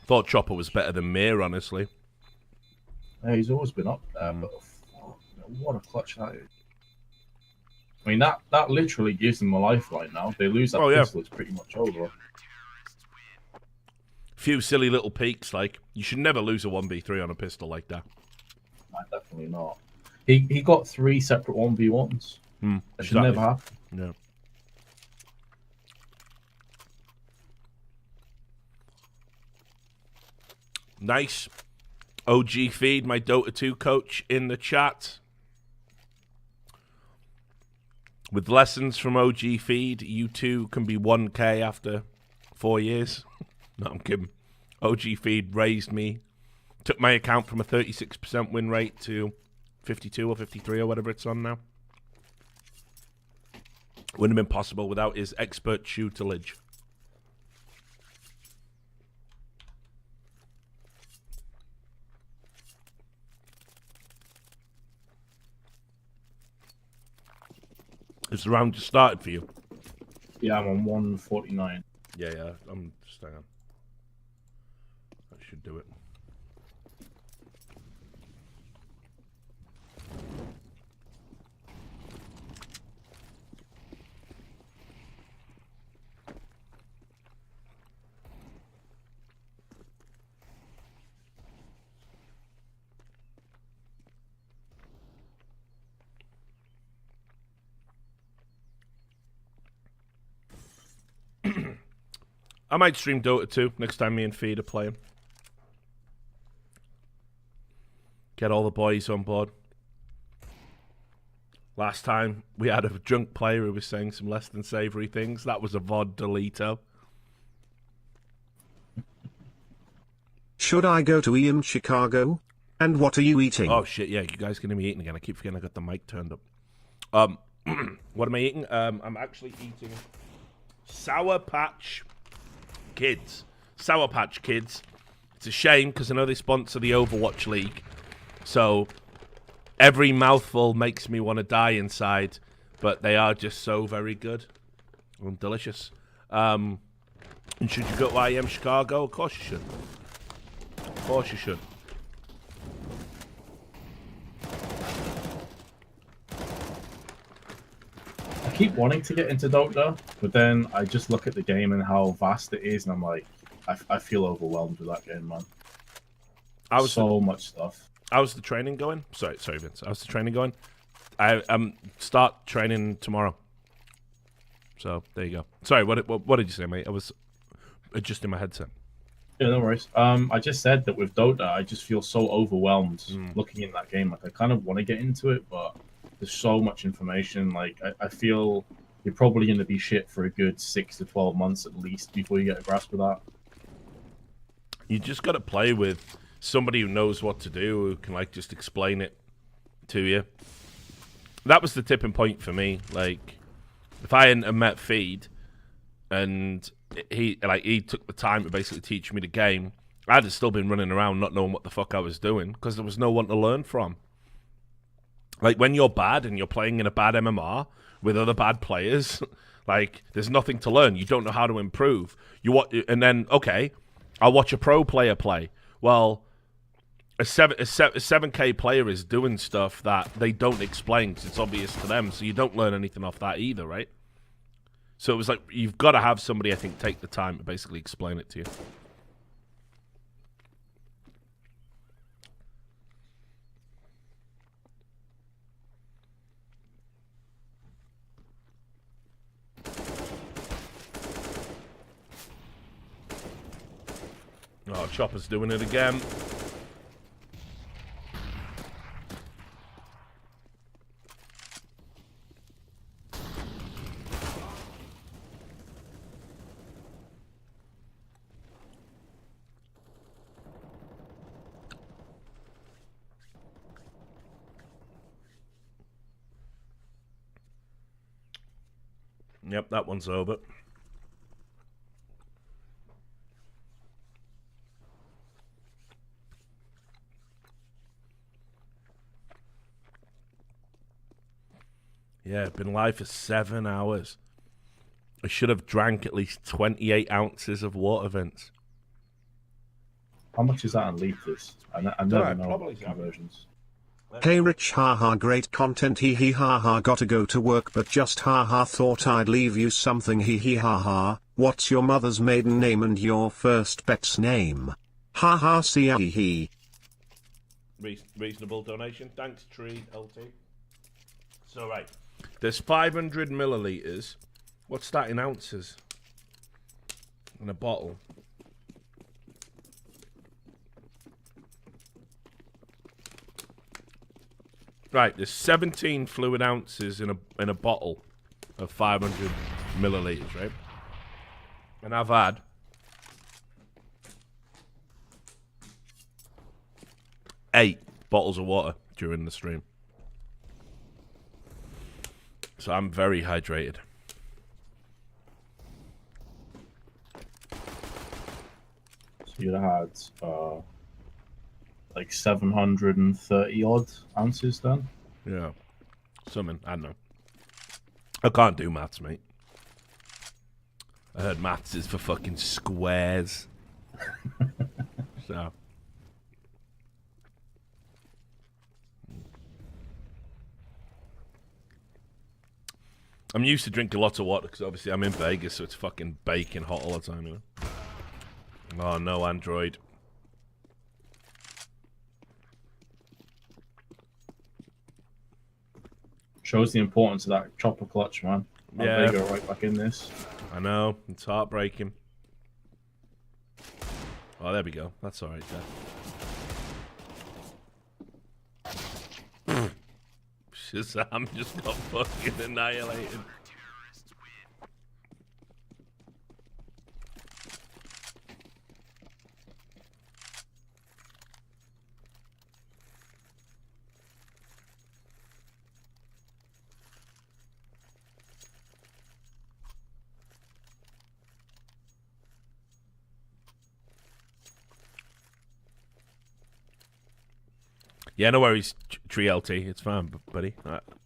S2: Thought Chopper was better than Mir, honestly.
S1: Yeah, he's always been up there, but what a clutch that is. I mean, that literally gives them a lifeline now. If they lose that pistol, it's pretty much over.
S2: Few silly little peaks, like, you should never lose a 1v3 on a pistol like that.
S1: No, definitely not. He got 3 separate 1v1s. That should never happen.
S2: Yeah. Nice. OG Feed, my Dota 2 coach, in the chat. With lessons from OG Feed, you too can be 1K after 4 years. No, I'm kidding. OG Feed raised me. Took my account from a 36% win rate to 52 or 53 or whatever it's on now. Wouldn't have been possible without his expert tutelage. Is the round just started for you?
S1: Yeah, I'm on 149.
S2: Yeah, I'm just hang on. That should do it. I might stream Dota 2 next time me and Feed are playing. Get all the boys on board. Last time we had a drunk player who was saying some less than savoury things. That was a VOD Delito.
S3: Should I go to Ian Chicago? And what are you eating?
S2: Oh shit, yeah, you guys gonna be eating again. I keep forgetting I got the mic turned up. What am I eating? I'm actually eating Sour Patch Kids. Sour Patch Kids. It's a shame because I know they sponsor the Overwatch League. So every mouthful makes me want to die inside, but they are just so very good and delicious. And should you go to IM Chicago? Of course you should. Of course you should.
S1: I keep wanting to get into Dota, but then I just look at the game and how vast it is, and I'm like, I feel overwhelmed with that game, man. So much stuff.
S2: How's the training going? Sorry, Vince. How's the training going? I start training tomorrow. So there you go. Sorry, what did you say, mate? I was adjusting my headset.
S1: Yeah, no worries. I just said that with Dota, I just feel so overwhelmed looking in that game. Like, I kind of want to get into it, but there's so much information. Like, I feel you're probably going to be shit for a good 6 to 12 months at least before you get a grasp of that.
S2: You just got to play with somebody who knows what to do, who can, like, just explain it to you. That was the tipping point for me. Like, if I hadn't met Feed, and he took the time to basically teach me the game. I'd have still been running around not knowing what the fuck I was doing because there was no one to learn from. Like, when you're bad and you're playing in a bad MMR with other bad players, like, there's nothing to learn. You don't know how to improve. And then, okay, I'll watch a pro player play. Well, a 7K player is doing stuff that they don't explain because it's obvious to them, so you don't learn anything off that either, right? So it was like, you've got to have somebody, I think, take the time to basically explain it to you. Oh, Chopper's doing it again. Yep, that one's over. Yeah, been live for 7 hours. I should have drank at least 28 ounces of water, Vince.
S1: How much is that in litres? I never know conversions.
S3: Hey Rich, haha, great content, hee hee haha, gotta go to work but just haha, thought I'd leave you something, hee hee haha. What's your mother's maiden name and your first pet's name? Haha, see hee hee.
S2: Reasonable donation. Thanks, Tree LT. So, right. There's 500 milliliters. What's that in ounces? In a bottle. Right, there's 17 fluid ounces in a bottle of 500 milliliters, right? And I've had 8 bottles of water during the stream. So I'm very hydrated.
S1: So you had like 730 odd ounces then?
S2: Yeah. Something, I don't know. I can't do maths, mate. I heard maths is for fucking squares. So. I'm used to drinking lots of water because obviously I'm in Vegas, so it's fucking baking hot all the time, you know? Oh, no, Android.
S1: Shows the importance of that chopper clutch, man.
S2: Yeah.
S1: Vega right back in this.
S2: I know. It's heartbreaking. Oh, there we go. That's alright, there. Shazam just got fucking annihilated. Yeah, no worries, Tree LT. It's fine, buddy.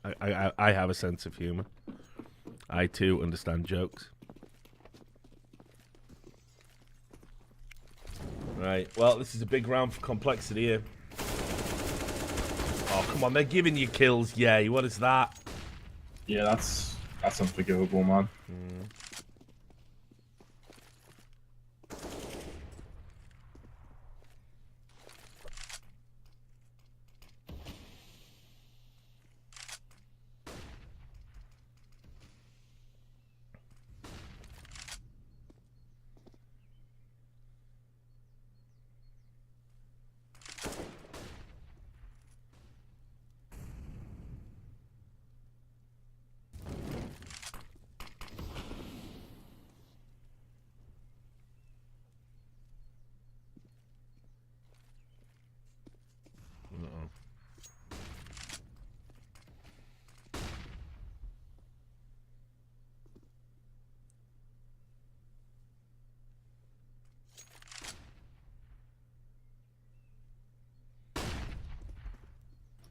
S2: I have a sense of humor. I too understand jokes. Right. Well, this is a big round for compLexity here. Oh, come on! They're giving you kills. Yay! What is that?
S1: Yeah, that's unforgivable, man.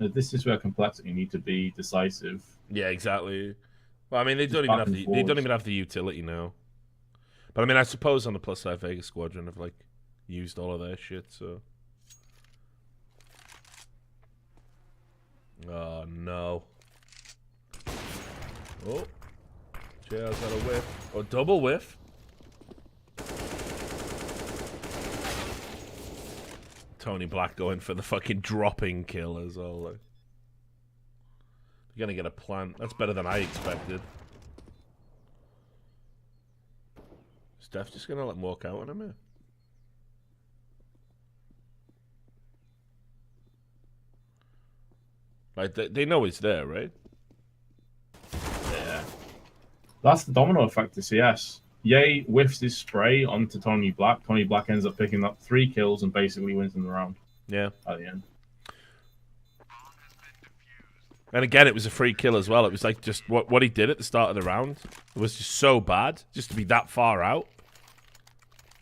S1: This is where compLexity need to be decisive.
S2: Yeah, exactly. Well, I mean, they don't even have the utility now. But I mean, I suppose on the plus side, Vega Squadron have like used all of their shit. So. Oh no. Oh. JR's got a whiff. Oh, double whiff. Tony Black going for the fucking dropping kill as well. Like. You're gonna get a plant. That's better than I expected. Steph's just gonna let him walk out on him here. Like, they know he's there, right? Yeah.
S1: That's the domino effect to CS. Ye whiffs his spray onto Tony Black. Tony Black ends up picking up 3 kills and basically wins in the round.
S2: Yeah.
S1: At the end.
S2: And again, it was a free kill as well. It was like just what he did at the start of the round. It was just so bad, just to be that far out.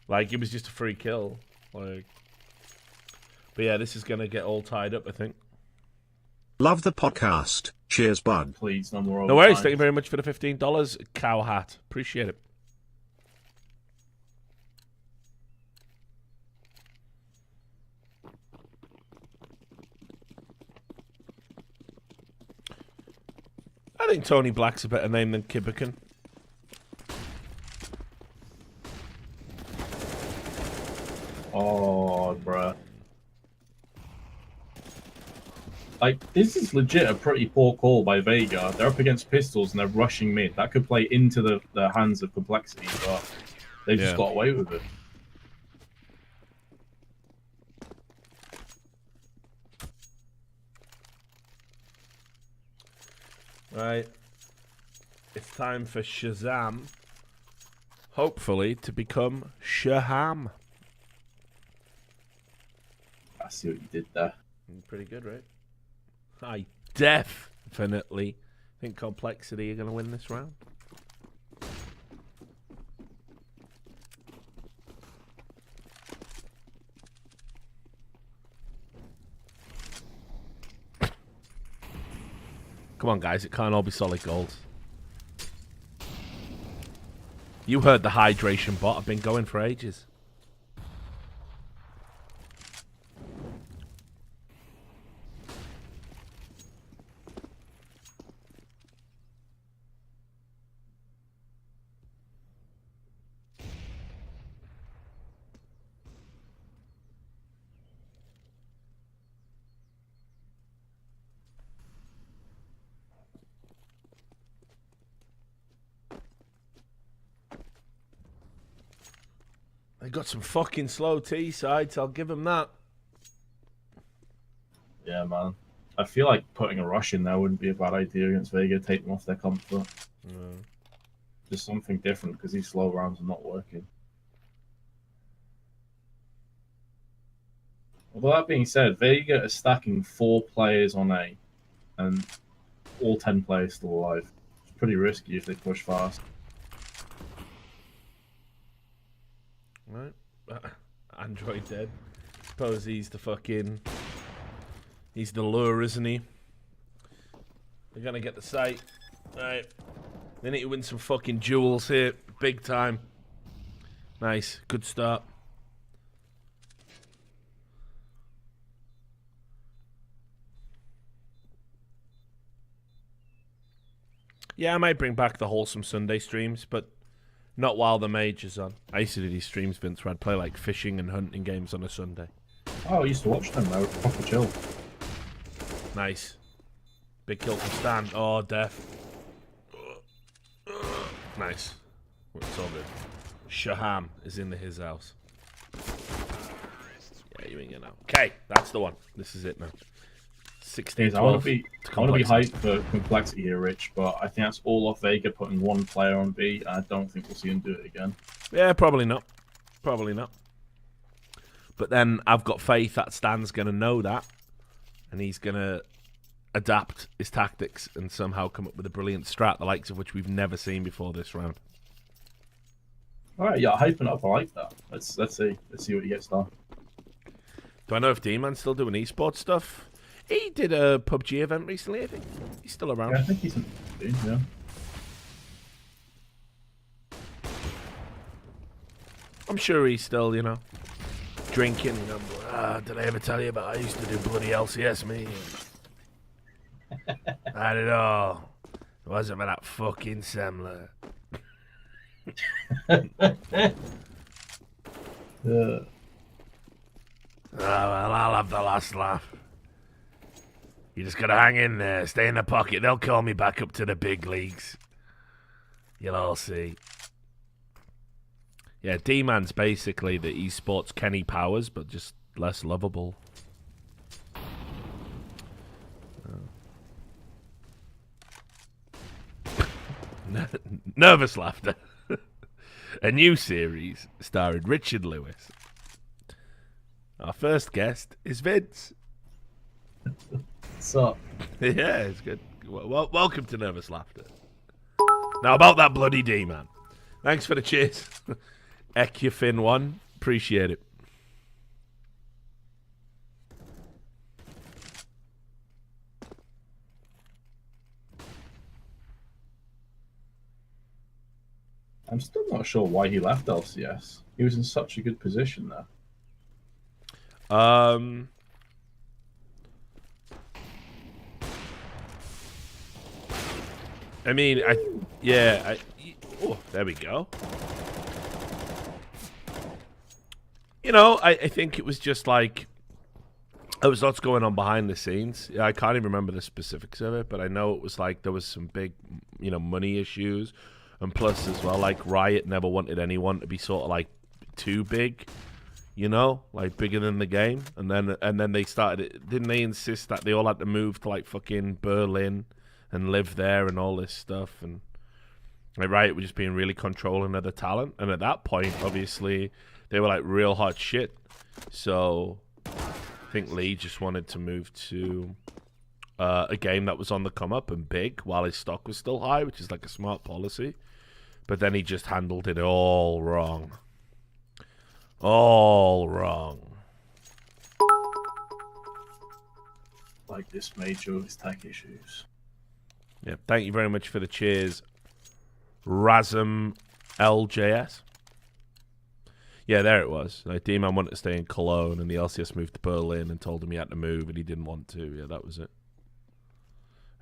S2: Like, it was just a free kill. Like, but yeah, this is gonna get all tied up, I think.
S3: Love the podcast. Cheers, bud.
S1: Please, no more.
S2: No worries. Thank you very much for the $15. Cow hat. Appreciate it. I think Tony Black's a better name than Kibican.
S1: Oh, bruh. Like, this is legit a pretty poor call by Vega. They're up against pistols and they're rushing mid. That could play into the hands of compLexity, but they just got away with it.
S2: Right. It's time for Shazam. Hopefully to become Shaham.
S1: I see what you did there.
S2: Pretty good, right? I definitely think compLexity are going to win this round. Come on, guys. It can't all be solid gold. You heard the hydration bot. I've been going for ages. They got some fucking slow T-sides, I'll give them that.
S1: Yeah, man. I feel like putting a rush in there wouldn't be a bad idea against Vega, take them off their comfort. Just something different, because these slow rounds are not working. Although that being said, Vega is stacking 4 players on A, and all 10 players still alive. It's pretty risky if they push fast.
S2: Right. Android dead. Suppose he's the fucking... He's the lure, isn't he? They're gonna get the site. Right. They need to win some fucking jewels here. Big time. Nice. Good start. Yeah, I might bring back the Wholesome Sunday streams, but not while the Major's on. I used to do these streams, Vince, where I'd play like fishing and hunting games on a Sunday.
S1: Oh, I used to watch them. They were proper chill.
S2: Nice. Big kill from Stan. Oh, death. Nice. It's all good. Shaham is in his house. Yeah, you ain't getting out. Okay, that's the one. This is it now. 16,
S1: I want to be hyped for compLexity here, Rich, but I think that's all off Vega putting 1 player on B, and I don't think we'll see him do it again.
S2: Yeah, probably not. Probably not. But then I've got faith that Stan's going to know that, and he's going to adapt his tactics and somehow come up with a brilliant strat, the likes of which we've never seen before this round.
S1: All right, yeah, hyping up. I like that. Let's see what he gets done.
S2: Do I know if D-Man's still doing esports stuff? He did a PUBG event recently, I think. He's still around.
S1: Yeah, I think he's in yeah.
S2: I'm sure he's still, you know, drinking. You know, did I ever tell you about I used to do bloody LCS, me? I don't know. It wasn't for that fucking Semler.
S1: Yeah.
S2: Oh, well, I'll have the last laugh. You just gotta hang in there, stay in the pocket. They'll call me back up to the big leagues. You'll all see. Yeah, D-Man's basically the esports Kenny Powers, but just less lovable. Nervous laughter. A new series starring Richard Lewis. Our first guest is Vince.
S1: What's up?
S2: Yeah, it's good. Well, welcome to Nervous Laughter. Now about that bloody D-Man. Thanks for the cheers. Ecufin1, appreciate it.
S1: I'm still not sure why he left LCS. He was in such a good position there.
S2: I mean, oh, there we go. You know, I think it was just like there was lots going on behind the scenes. I can't even remember the specifics of it, but I know it was like there was some big, you know, money issues, and plus as well, like Riot never wanted anyone to be sort of like too big, you know, like bigger than the game, and then they started. Didn't they insist that they all had to move to like fucking Berlin and live there and all this stuff, and like Riot were just being really controlling of the talent, and at that point, obviously, they were like real hot shit. So I think Lee just wanted to move to a game that was on the come up and big while his stock was still high, which is like a smart policy. But then he just handled it all wrong. All wrong.
S1: Like this major of his tech issues.
S2: Yeah, thank you very much for the cheers, Razum LJS. Yeah, there it was. Like, D-Man wanted to stay in Cologne, and the LCS moved to Berlin and told him he had to move, and he didn't want to. Yeah, that was it.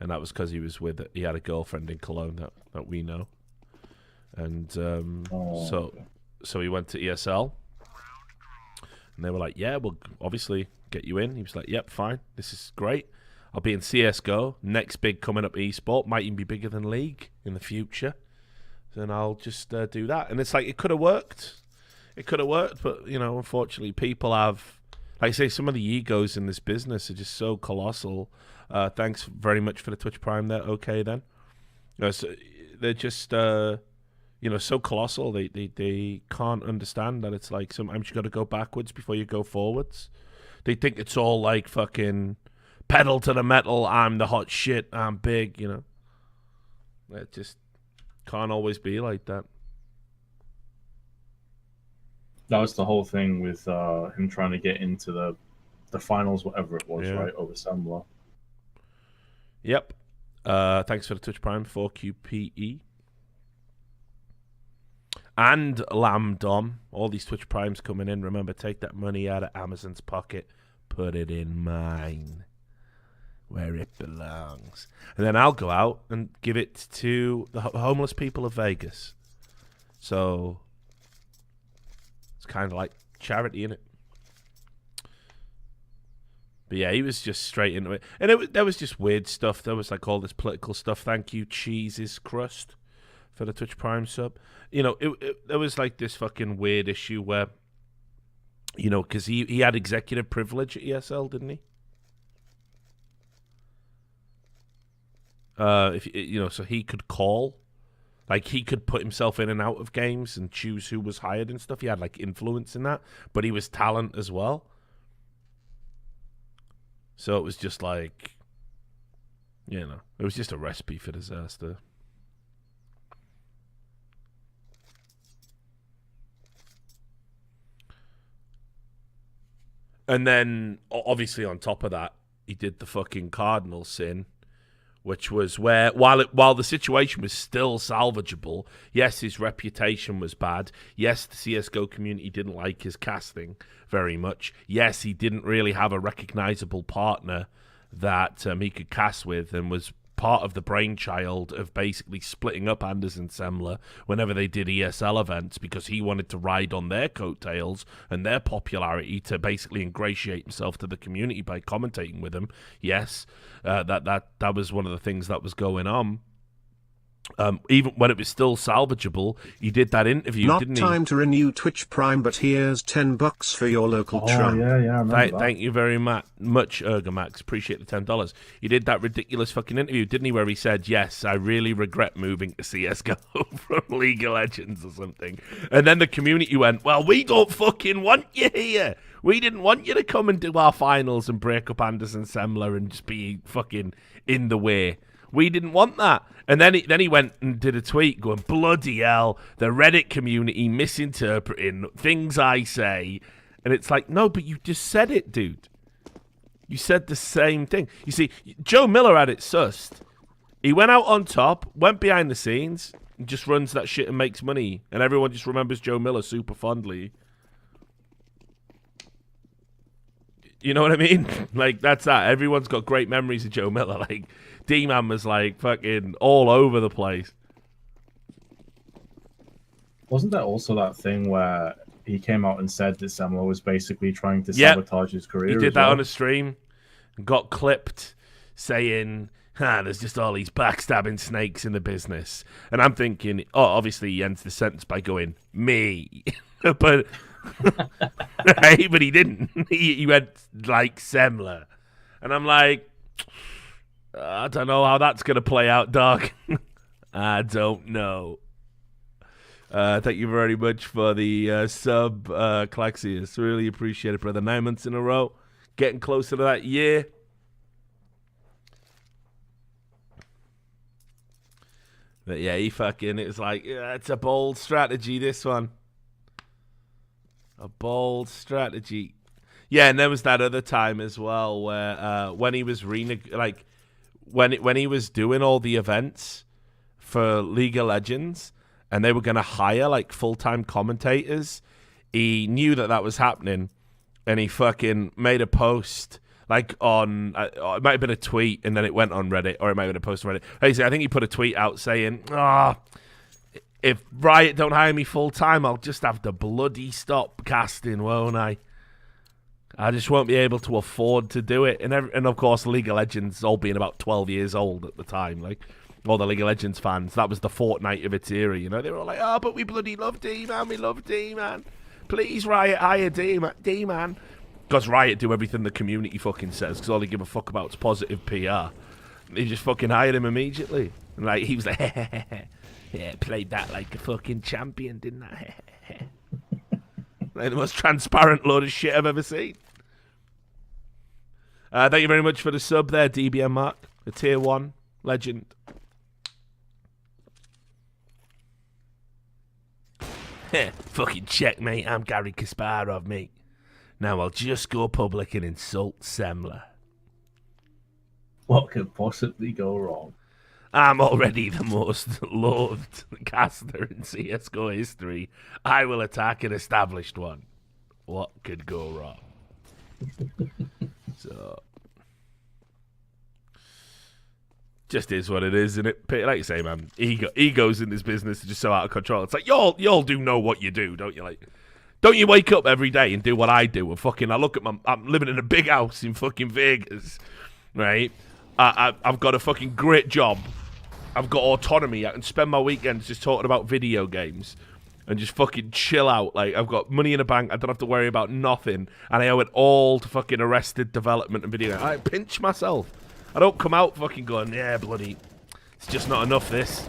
S2: And that was because he had a girlfriend in Cologne that we know. And so he went to ESL, and they were like, yeah, we'll obviously get you in. He was like, yep, fine. This is great. I'll be in CSGO. Next big coming up esport. Might even be bigger than League in the future. Then I'll just do that. And it's like, it could have worked. It could have worked, but, you know, unfortunately, people have, like I say, some of the egos in this business are just so colossal. Thanks very much for the Twitch Prime there. Okay, then. So they're just, you know, so colossal. They can't understand that it's like sometimes you got to go backwards before you go forwards. They think it's all like fucking pedal to the metal. I'm the hot shit. I'm big, you know. It just can't always be like that.
S1: That was the whole thing with him trying to get into the finals, whatever it was,
S2: Yeah.
S1: right, over Sembler.
S2: Yep. Thanks for the Twitch Prime, 4QPE. And Lambdom. All these Twitch Primes coming in. Remember, take that money out of Amazon's pocket, put it in mine, where it belongs. And then I'll go out and give it to the homeless people of Vegas. So it's kind of like charity, innit? But yeah, he was just straight into it. And there was just weird stuff. There was like all this political stuff. Thank you, Cheese's Crust, for the Twitch Prime sub. You know, there was like this fucking weird issue where, you know, because he had executive privilege at ESL, didn't he? If you know, so he could call, like he could put himself in and out of games and choose who was hired and stuff. He had like influence in that, but he was talent as well. So it was just like, you know, it was just a recipe for disaster. And then, obviously, on top of that, he did the fucking cardinal sin, which was where, while the situation was still salvageable, yes, his reputation was bad. Yes, the CSGO community didn't like his casting very much. Yes, he didn't really have a recognizable partner that he could cast with, and was part of the brainchild of basically splitting up Anders and Semler whenever they did ESL events, because he wanted to ride on their coattails and their popularity to basically ingratiate himself to the community by commentating with them. Yes, that was one of the things that was going on. Even when it was still salvageable, he did that interview, didn't he?
S3: Not time to renew Twitch Prime, but here's $10 for your local tram.
S1: Yeah,
S2: Thank you very much, Ergomax. Appreciate the $10. He did that ridiculous fucking interview, didn't he, where he said, yes, I really regret moving to CSGO from League of Legends or something. And then the community went, well, we don't fucking want you here. We didn't want you to come and do our finals and break up Anderson Semler and just be fucking in the way. We didn't want that. And then he went and did a tweet going, bloody hell, the Reddit community misinterpreting things I say. And it's like, no, but you just said it, dude. You said the same thing. You see, Joe Miller had it sussed. He went out on top, went behind the scenes, and just runs that shit and makes money. And everyone just remembers Joe Miller super fondly. You know what I mean? Like, that's that. Everyone's got great memories of Joe Miller. Like, D-Man was, like, fucking all over the place.
S1: Wasn't there also that thing where he came out and said that Semler was basically trying to sabotage his career?
S2: He did that on a stream. Got clipped saying, there's just all these backstabbing snakes in the business. And I'm thinking, obviously he ends the sentence by going, me. But... hey, but he didn't. He went like Semler, and I'm like, I don't know how that's gonna play out, dog. I don't know. Thank you very much for the sub, Claxius. Really appreciate it, brother. 9 months in a row, getting closer to that year. But yeah, he fucking. It was like, it's a bold strategy. This one. A bold strategy. Yeah, and there was that other time as well where when he was when he was doing all the events for League of Legends and they were going to hire like full-time commentators, he knew that was happening and he fucking made a post like on it might have been a tweet and then it went on Reddit, or it might have been a post on Reddit. I think he put a tweet out saying, if Riot don't hire me full-time, I'll just have to bloody stop casting, won't I? I just won't be able to afford to do it. And of course, League of Legends all being about 12 years old at the time. Like, all the League of Legends fans, that was the Fortnite of its era, you know? They were all like, but we bloody love D-Man, we love D-Man. Please, Riot, hire D-Man. Because Riot do everything the community fucking says, because all they give a fuck about is positive PR. They just fucking hired him immediately. And like, he was like, yeah, played that like a fucking champion, didn't I? Like the most transparent load of shit I've ever seen. Thank you very much for the sub there, DBM Mark. A tier 1 legend. Fucking checkmate, I'm Gary Kasparov, mate. Now I'll just go public and insult Semler.
S1: What could possibly go wrong?
S2: I'm already the most loathed caster in CSGO history. I will attack an established one. What could go wrong? So, just is what it is, isn't it? Like you say, man, egos in this business are just so out of control. It's like, y'all do know what you do, don't you? Like, don't you wake up every day and do what I do? And fucking, I'm living in a big house in fucking Vegas, right? I've got a fucking great job. I've got autonomy. I can spend my weekends just talking about video games and just fucking chill out. Like, I've got money in the bank. I don't have to worry about nothing. And I owe it all to fucking Arrested Development and video games. I pinch myself. I don't come out fucking going, yeah, bloody, it's just not enough, this.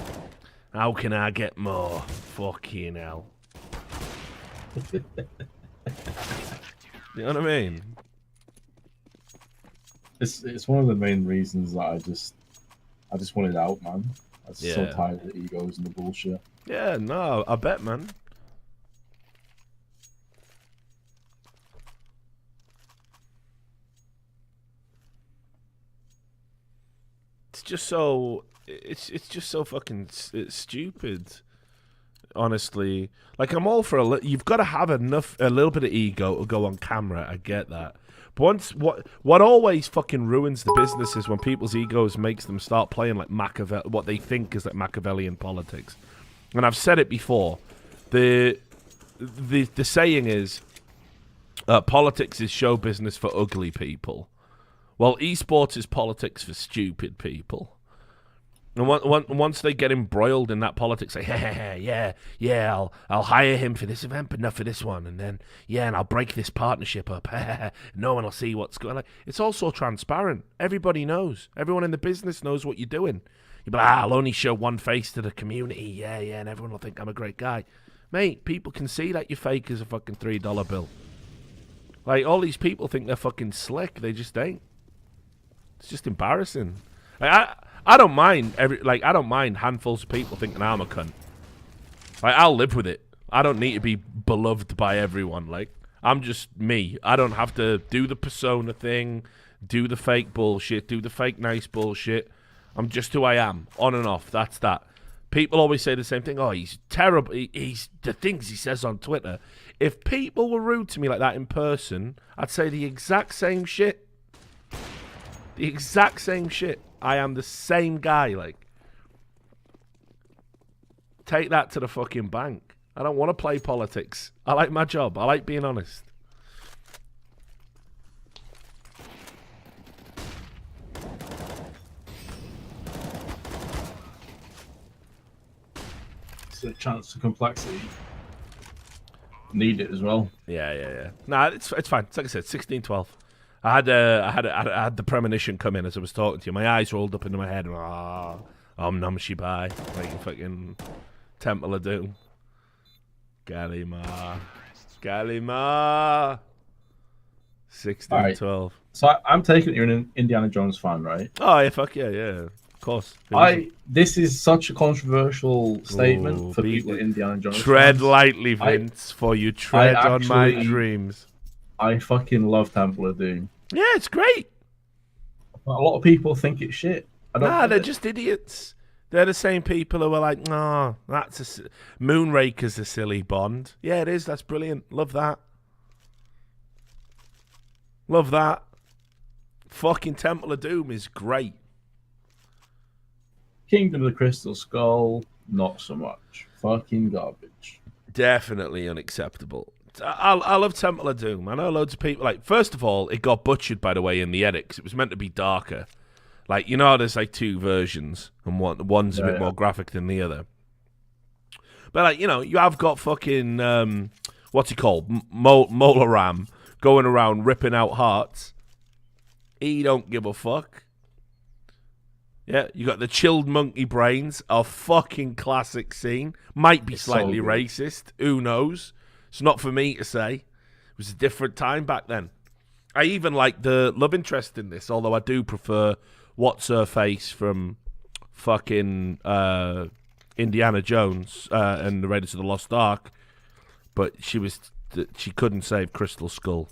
S2: How can I get more? Fucking hell. You know what I mean?
S1: It's one of the main reasons that I just wanted out, man. I'm so tired of the egos and the bullshit.
S2: Yeah, no, I bet, man. just so fucking stupid. Honestly, like I'm all for you've got to have a little bit of ego to go on camera. I get that. But what always fucking ruins the business is when people's egos makes them start playing like what they think is like Machiavellian politics. And I've said it before. The saying is, politics is show business for ugly people. Well, esports is politics for stupid people. And once they get embroiled in that politics, like, yeah, I'll hire him for this event, but not for this one. And then, and I'll break this partnership up. No one will see what's going on. It's all so transparent. Everybody knows. Everyone in the business knows what you're doing. You're like, I'll only show one face to the community. And everyone will think I'm a great guy. Mate, people can see that you're fake as a fucking $3 bill. Like, all these people think they're fucking slick. They just ain't. It's just embarrassing. Like, I don't mind I don't mind handfuls of people thinking I'm a cunt. Like, I'll live with it. I don't need to be beloved by everyone. Like, I'm just me. I don't have to do the persona thing, do the fake bullshit, do the fake nice bullshit. I'm just who I am, on and off. That's that. People always say the same thing. Oh, he's terrible. He's the things he says on Twitter. If people were rude to me like that in person, I'd say the exact same shit. The exact same shit. I am the same guy, like. Take that to the fucking bank. I don't want to play politics. I like my job. I like being honest.
S1: It's a chance to complexity. Need it as well.
S2: Yeah. Nah, it's fine. It's like I said, 16-12. I had the premonition come in as I was talking to you. My eyes rolled up into my head. Nam Shibai. Like fucking Temple of Doom. Galima. 16-12.
S1: Right. So I'm taking it you're an Indiana Jones fan, right?
S2: Oh, yeah, fuck yeah. Of course.
S1: This is such a controversial statement for people in Indiana Jones
S2: Tread
S1: fans.
S2: lightly, Vince, for you tread on my dreams.
S1: I fucking love Temple of Doom.
S2: Yeah, it's great.
S1: A lot of people think it's shit.
S2: They're just idiots. They're the same people who are like, Moonraker's a silly Bond. Yeah, it is. That's brilliant. Love that. Love that. Fucking Temple of Doom is great.
S1: Kingdom of the Crystal Skull, not so much. Fucking garbage.
S2: Definitely unacceptable. I love Temple of Doom. I know loads of people, like, first of all, it got butchered, by the way, in the edit, because it was meant to be darker. Like, you know how there's, like, two versions, and one's a bit more graphic than the other. But, like, you know, you have got fucking, what's he called? Mola Ram going around ripping out hearts. He don't give a fuck. Yeah, you got the chilled monkey brains, a fucking classic scene. Might be slightly racist. Who knows? It's not for me to say. It was a different time back then. I even like the love interest in this, although I do prefer What's-Her-Face from fucking Indiana Jones and the Raiders of the Lost Ark. But she couldn't save Crystal Skull,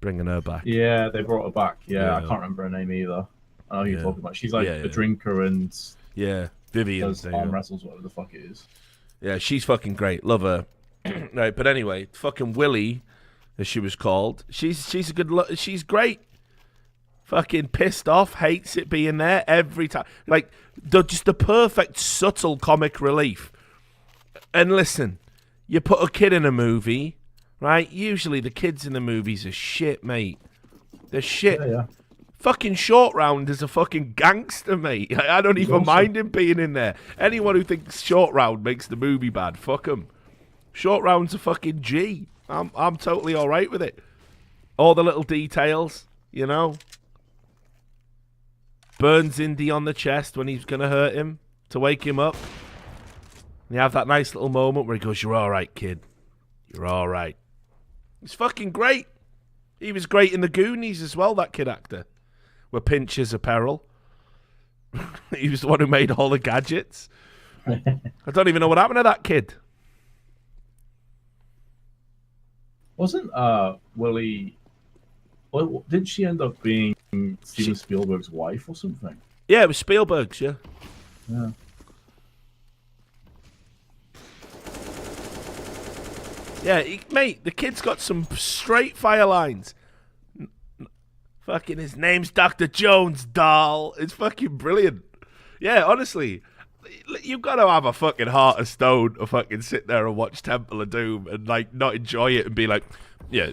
S2: bringing her back.
S1: Yeah, they brought her back. Yeah. I can't remember her name either. I know who you're talking about. She's like the drinker and
S2: Vivian
S1: does arm wrestles, whatever the fuck it is.
S2: Yeah, she's fucking great. Love her. Right, but anyway, fucking Willie, as she was called, she's a good. She's great. Fucking pissed off, hates it being there every time. Like, just the perfect subtle comic relief. And listen, you put a kid in a movie, right? Usually the kids in the movies are shit, mate. They're shit.
S1: Yeah.
S2: Fucking Short Round is a fucking gangster, mate. I don't even mind him being in there. Anyone who thinks Short Round makes the movie bad, fuck him. Short Round's a fucking G. I'm totally all right with it. All the little details, you know. Burns Indy on the chest when he's going to hurt him to wake him up. And you have that nice little moment where he goes, "You're all right, kid. You're all right." It's fucking great. He was great in the Goonies as well, that kid actor. With Pincher's apparel. He was the one who made all the gadgets. I don't even know what happened to that kid.
S1: Wasn't Willie? Well, didn't she end up being Steven Spielberg's wife or something?
S2: Yeah, it was Spielberg's, yeah.
S1: Yeah.
S2: Yeah, mate, the kid's got some straight fire lines. Fucking his name's Dr. Jones, doll. It's fucking brilliant. Yeah, honestly, you've got to have a fucking heart of stone to fucking sit there and watch Temple of Doom and like not enjoy it and be like, yeah,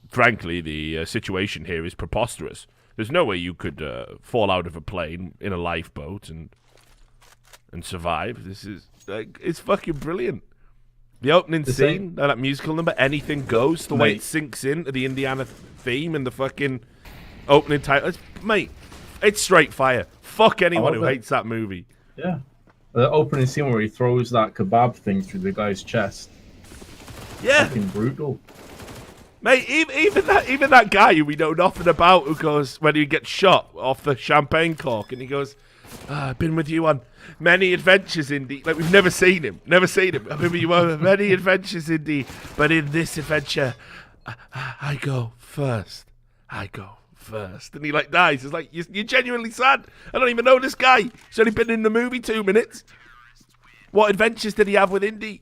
S2: frankly, the situation here is preposterous. There's no way you could fall out of a plane in a lifeboat and survive. This is like, it's fucking brilliant. The opening scene, that musical number, Anything Goes, the way it sinks into the Indiana theme and the fucking opening title. Mate, it's straight fire. Fuck anyone who hates that movie.
S1: Yeah. The opening scene where he throws that kebab thing through the guy's chest.
S2: Yeah.
S1: Fucking brutal.
S2: Mate, even that guy who we know nothing about, who goes, when he gets shot off the champagne cork, and he goes, I've been with you on many adventures, Indy. Like, we've never seen him. I've been with you on many adventures, Indy. But in this adventure, I go first. And he, like, dies. It's like, you're genuinely sad. I don't even know this guy. He's only been in the movie 2 minutes. What adventures did he have with Indy?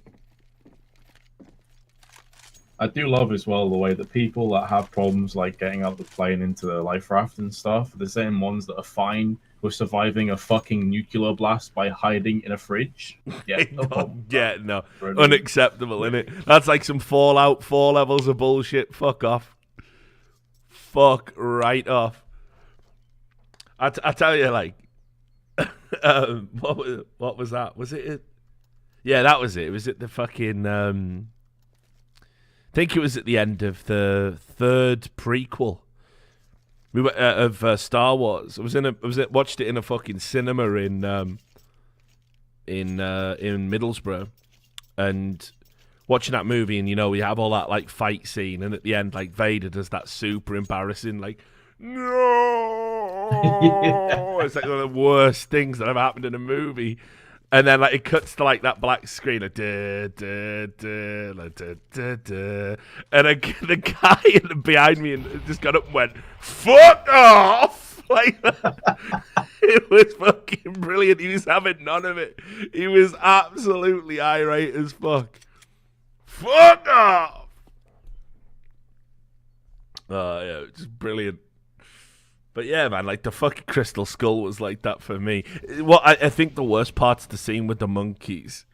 S1: I do love as well the way that people that have problems like getting out of the plane into the life raft and stuff, the same ones that are fine with surviving a fucking nuclear blast by hiding in a fridge. Yeah, no problem.
S2: Yeah, no. Unacceptable, innit? That's like some Fallout 4 levels of bullshit. Fuck off. Fuck right off. I tell you, like, what was that? Was it? Yeah, that was it. It was at the fucking... I think it was at the end of the 3rd prequel. We were of Star Wars. Watched it in a fucking cinema in Middlesbrough, and watching that movie, and you know we have all that like fight scene, and at the end, like Vader does that super embarrassing like no.
S1: Yeah.
S2: It's like one of the worst things that have happened in a movie. And then like it cuts to like that black screen of and the guy behind me just got up and went, "Fuck off!" Like it was fucking brilliant. He was having none of it. He was absolutely irate as fuck. Fuck off! Oh yeah, just brilliant. But yeah, man, like the fucking Crystal Skull was like that for me. Well, I think the worst part's the scene with the monkeys.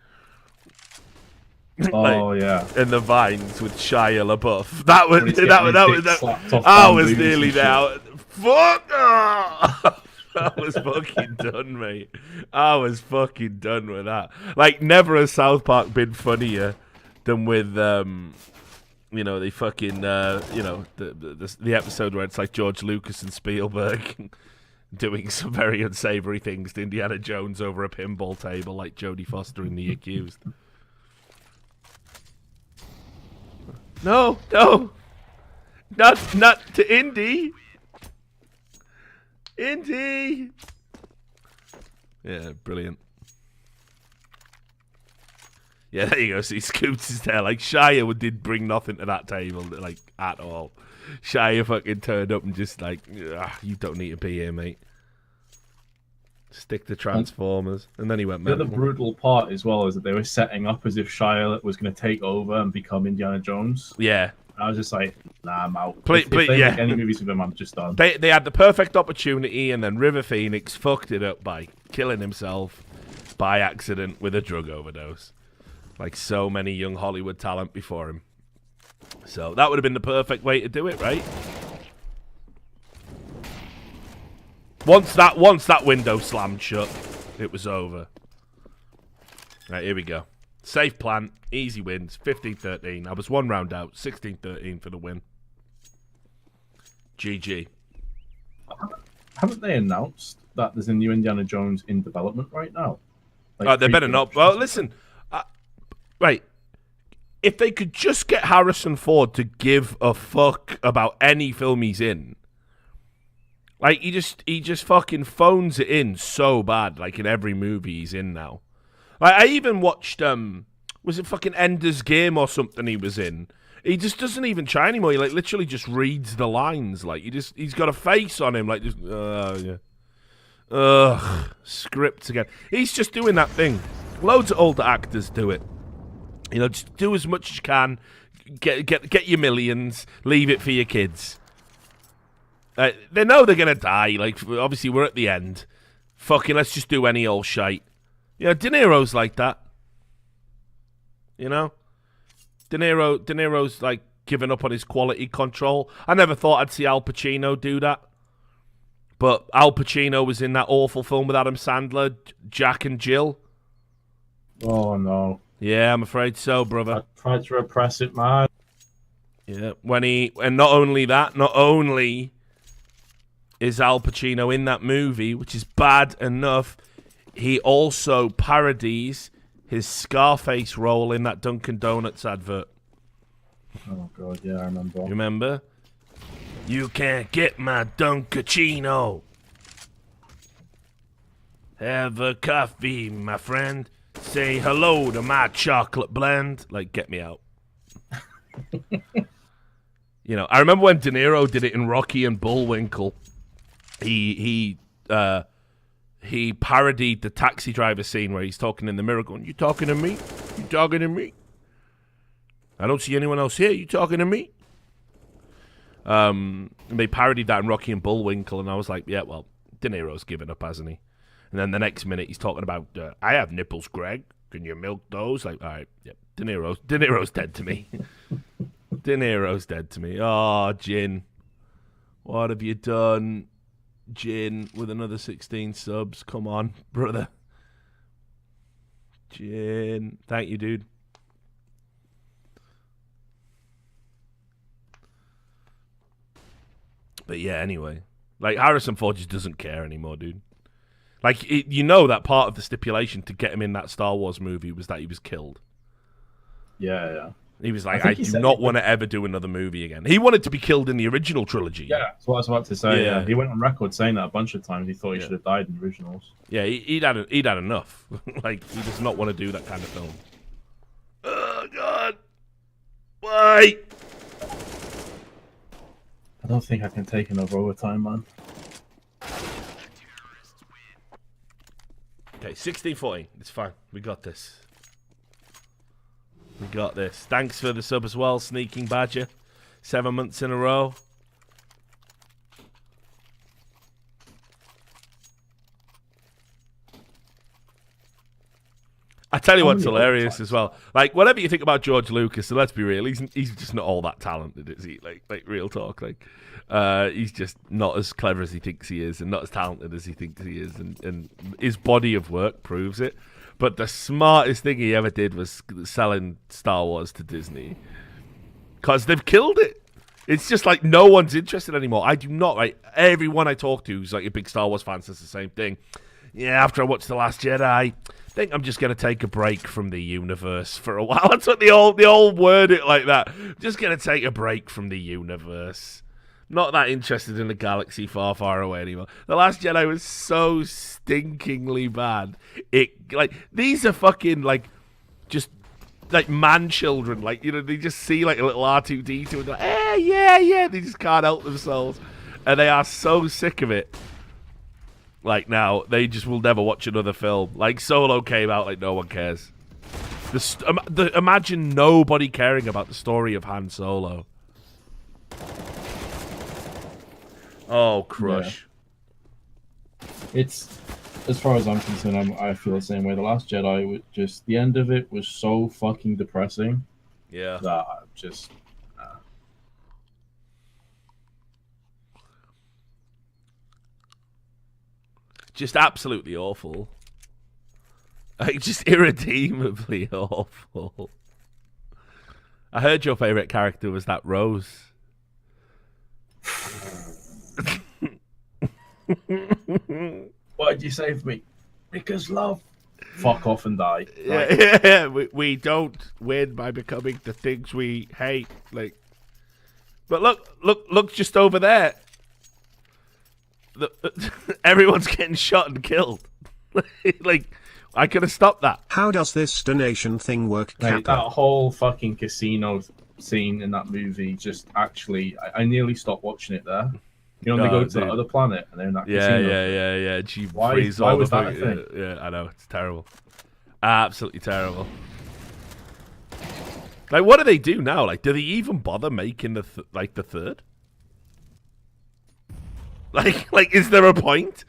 S1: Oh yeah,
S2: and the vines with Shia LaBeouf. That was I was nearly there. Fuck off! I was fucking done, mate. I was fucking done with that. Like, never has South Park been funnier than with you know, they fucking, you know, the episode where it's like George Lucas and Spielberg doing some very unsavory things to Indiana Jones over a pinball table, like Jodie Foster in The Accused. No, not to Indy. Indy. Yeah, brilliant. Yeah, there you go. See, Scoots is there. Like, Shia did bring nothing to that table, like, at all. Shia fucking turned up and just like, you don't need to be here, mate. Stick to Transformers. And then he went, man.
S1: The other brutal part as well is that they were setting up as if Shia was going to take over and become Indiana Jones.
S2: Yeah.
S1: I was just like, nah, I'm out.
S2: If they make
S1: any movies with him, I'm just done.
S2: They had the perfect opportunity, and then River Phoenix fucked it up by killing himself by accident with a drug overdose. Like so many young Hollywood talent before him. So that would have been the perfect way to do it, right? Once that window slammed shut, it was over. Right, here we go. Safe plant, easy wins, 15-13. I was 1 round out, 16-13 for the win. GG.
S1: Haven't they announced that there's a new Indiana Jones in development right now? Like,
S2: they better not. Well, listen. Right. If they could just get Harrison Ford to give a fuck about any film he's in. Like, he just fucking phones it in so bad, like in every movie he's in now. Like, I even watched, was it fucking Ender's Game or something he was in? He just doesn't even try anymore. He, like, literally just reads the lines. Like, he's got a face on him, like, just, yeah. Ugh, scripts again. He's just doing that thing. Loads of older actors do it. You know, just do as much as you can. Get your millions. Leave it for your kids. They know they're gonna die. Like, obviously, we're at the end. Fucking, let's just do any old shite. You know, De Niro's like that. You know, De Niro's like giving up on his quality control. I never thought I'd see Al Pacino do that. But Al Pacino was in that awful film with Adam Sandler, Jack and Jill.
S1: Oh, no.
S2: Yeah, I'm afraid so, brother.
S1: I tried to repress it, man.
S2: Yeah, and not only that, not only is Al Pacino in that movie, which is bad enough, he also parodies his Scarface role in that Dunkin' Donuts advert.
S1: Oh, God, yeah, I remember.
S2: You remember? You can't get my Dunkachino. Have a coffee, my friend. Say hello to my chocolate blend. Like, get me out. You know, I remember when De Niro did it in Rocky and Bullwinkle. He parodied the taxi driver scene where he's talking in the mirror going, "You talking to me? You talking to me? I don't see anyone else here. You talking to me?" And they parodied that in Rocky and Bullwinkle, and I was like, yeah, well, De Niro's given up, hasn't he? And then the next minute he's talking about, I have nipples, Greg. Can you milk those? Like, all right, yep. De Niro's dead to me. De Niro's dead to me. Oh, Jin. What have you done? Jin with another 16 subs. Come on, brother. Jin. Thank you, dude. But yeah, anyway. Like, Harrison Ford just doesn't care anymore, dude. Like, you know that part of the stipulation to get him in that Star Wars movie was that he was killed.
S1: Yeah, yeah.
S2: He was like, I do not want to ever do another movie again. He wanted to be killed in the original trilogy.
S1: Yeah, that's what I was about to say. Yeah. He went on record saying that a bunch of times. He thought he should have died in the originals.
S2: Yeah, he'd had enough. Like, he does not want to do that kind of film. Oh, God. Why?
S1: I don't think I can take another overtime, man.
S2: Okay, 16-14. It's fine. We got this. We got this. Thanks for the sub as well, Sneaking Badger. 7 months in a row. I tell you what's hilarious as well. Like, whatever you think about George Lucas, so let's be real, he's just not all that talented, is he? Like real talk. Like, he's just not as clever as he thinks he is, and not as talented as he thinks he is, and his body of work proves it. But the smartest thing he ever did was selling Star Wars to Disney, because they've killed it. It's just like no one's interested anymore. I do not. Like, everyone I talk to who's like a big Star Wars fan says the same thing. Yeah, after I watched The Last Jedi, I think I'm just going to take a break from the universe for a while. That's what they all word it like that. Just going to take a break from the universe. Not that interested in a galaxy far, far away anymore. The Last Jedi was so stinkingly bad. These are fucking, like, just, like, man children. Like, you know, they just see, like, a little R2-D2 and they're like, yeah. They just can't help themselves. And they are so sick of it. Like, now, they just will never watch another film. Like, Solo came out, like, no one cares. Imagine nobody caring about the story of Han Solo. Oh, crush.
S1: Yeah. It's, as far as I'm concerned, I feel the same way. The Last Jedi, the end of it was so fucking depressing.
S2: Yeah.
S1: That I just...
S2: Just absolutely awful. Like, just irredeemably awful. I heard your favourite character was that Rose.
S1: Why did you save me? Because love. Fuck off and die.
S2: Yeah. We don't win by becoming the things we hate. Like, but look just over there. Everyone's getting shot and killed. Like, I could have stopped that.
S3: How does this donation thing work,
S1: Kappa? That whole fucking casino scene in that movie just actually... I nearly stopped watching it there. You know, they go to the other planet and they're in that casino.
S2: Yeah. And she
S1: why
S2: frees all
S1: was
S2: the
S1: that a thing?
S2: Yeah, I know. It's terrible. Absolutely terrible. Like, what do they do now? Like, do they even bother making the third? Like, is there a point?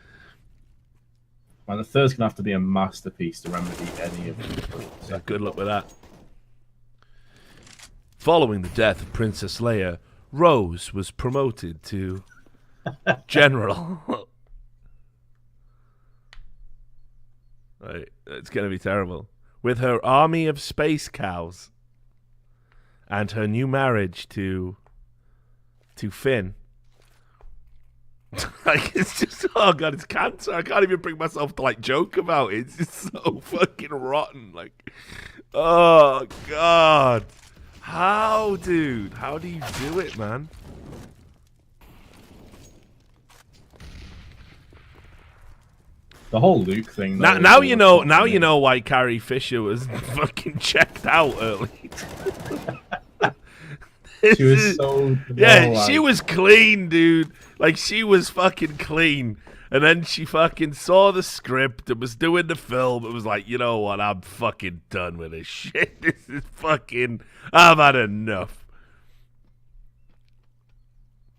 S1: Man, the third's gonna have to be a masterpiece to remedy any of them.
S2: Yeah, good luck with that. Following the death of Princess Leia, Rose was promoted to General. Right, it's gonna be terrible. With her army of space cows and her new marriage to Finn. Like, it's just, oh god, it's cancer. I can't even bring myself to like joke about it. It's just so fucking rotten. Like, oh god, how, dude? How do you do it, man?
S1: The whole Luke thing.
S2: Now you know. Now you know why Carrie Fisher was fucking checked out early.
S1: She was so
S2: she was clean, dude. Like, she was fucking clean. And then she fucking saw the script and was doing the film. It was like, you know what? I'm fucking done with this shit. This is fucking... I've had enough.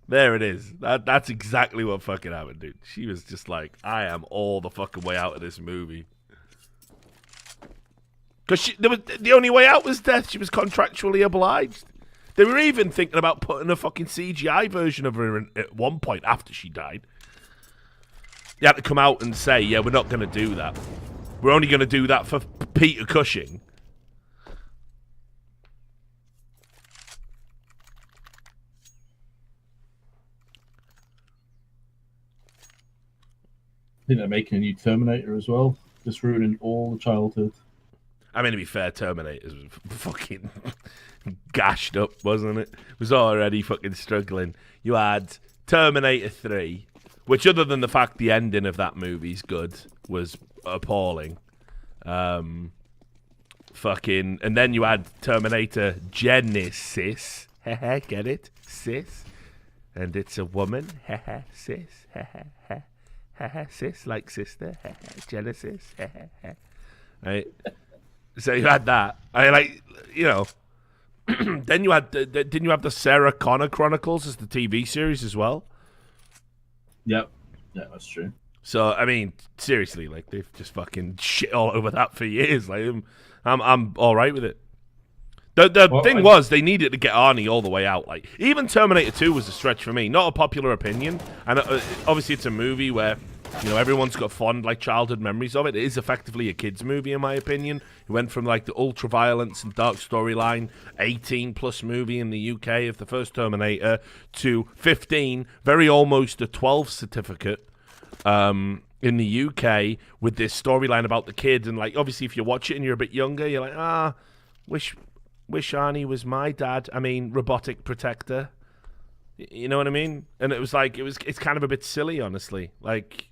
S2: There it is. That's exactly what fucking happened, dude. She was just like, I am all the fucking way out of this movie. Because the only way out was death. She was contractually obliged. They were even thinking about putting a fucking CGI version of her in, at one point after she died. They had to come out and say, yeah, we're not going to do that. We're only going to do that for Peter Cushing.
S1: I think they're making a new Terminator as well. Just ruining all the childhood.
S2: I mean, to be fair, Terminator was fucking gashed up, wasn't it? It was already fucking struggling. You had Terminator 3, which, other than the fact the ending of that movie's good, was appalling. Fucking, and then you had Terminator Genesis. Get it? Sis. And it's a woman. Sis. Sis, like sister. Genesis. Right? So you had that. I like, you know. Then you had, didn't you have the Sarah Connor Chronicles as the TV series as well?
S1: Yep. Yeah, that's true.
S2: So, I mean, seriously, like, they've just fucking shit all over that for years. Like, I'm all right with it. The thing was, they needed to get Arnie all the way out. Like, even Terminator 2 was a stretch for me. Not a popular opinion. And obviously, it's a movie where, you know, everyone's got fond, like, childhood memories of it. It is effectively a kid's movie, in my opinion. It went from, like, the ultra-violence and dark storyline, 18-plus movie in the UK of the first Terminator, to 15, very almost a 12 certificate in the UK, with this storyline about the kid. And, like, obviously, if you watch it and you're a bit younger, you're like, wish Arnie was my dad. I mean, robotic protector. You know what I mean? And it was like, it's kind of a bit silly, honestly. Like,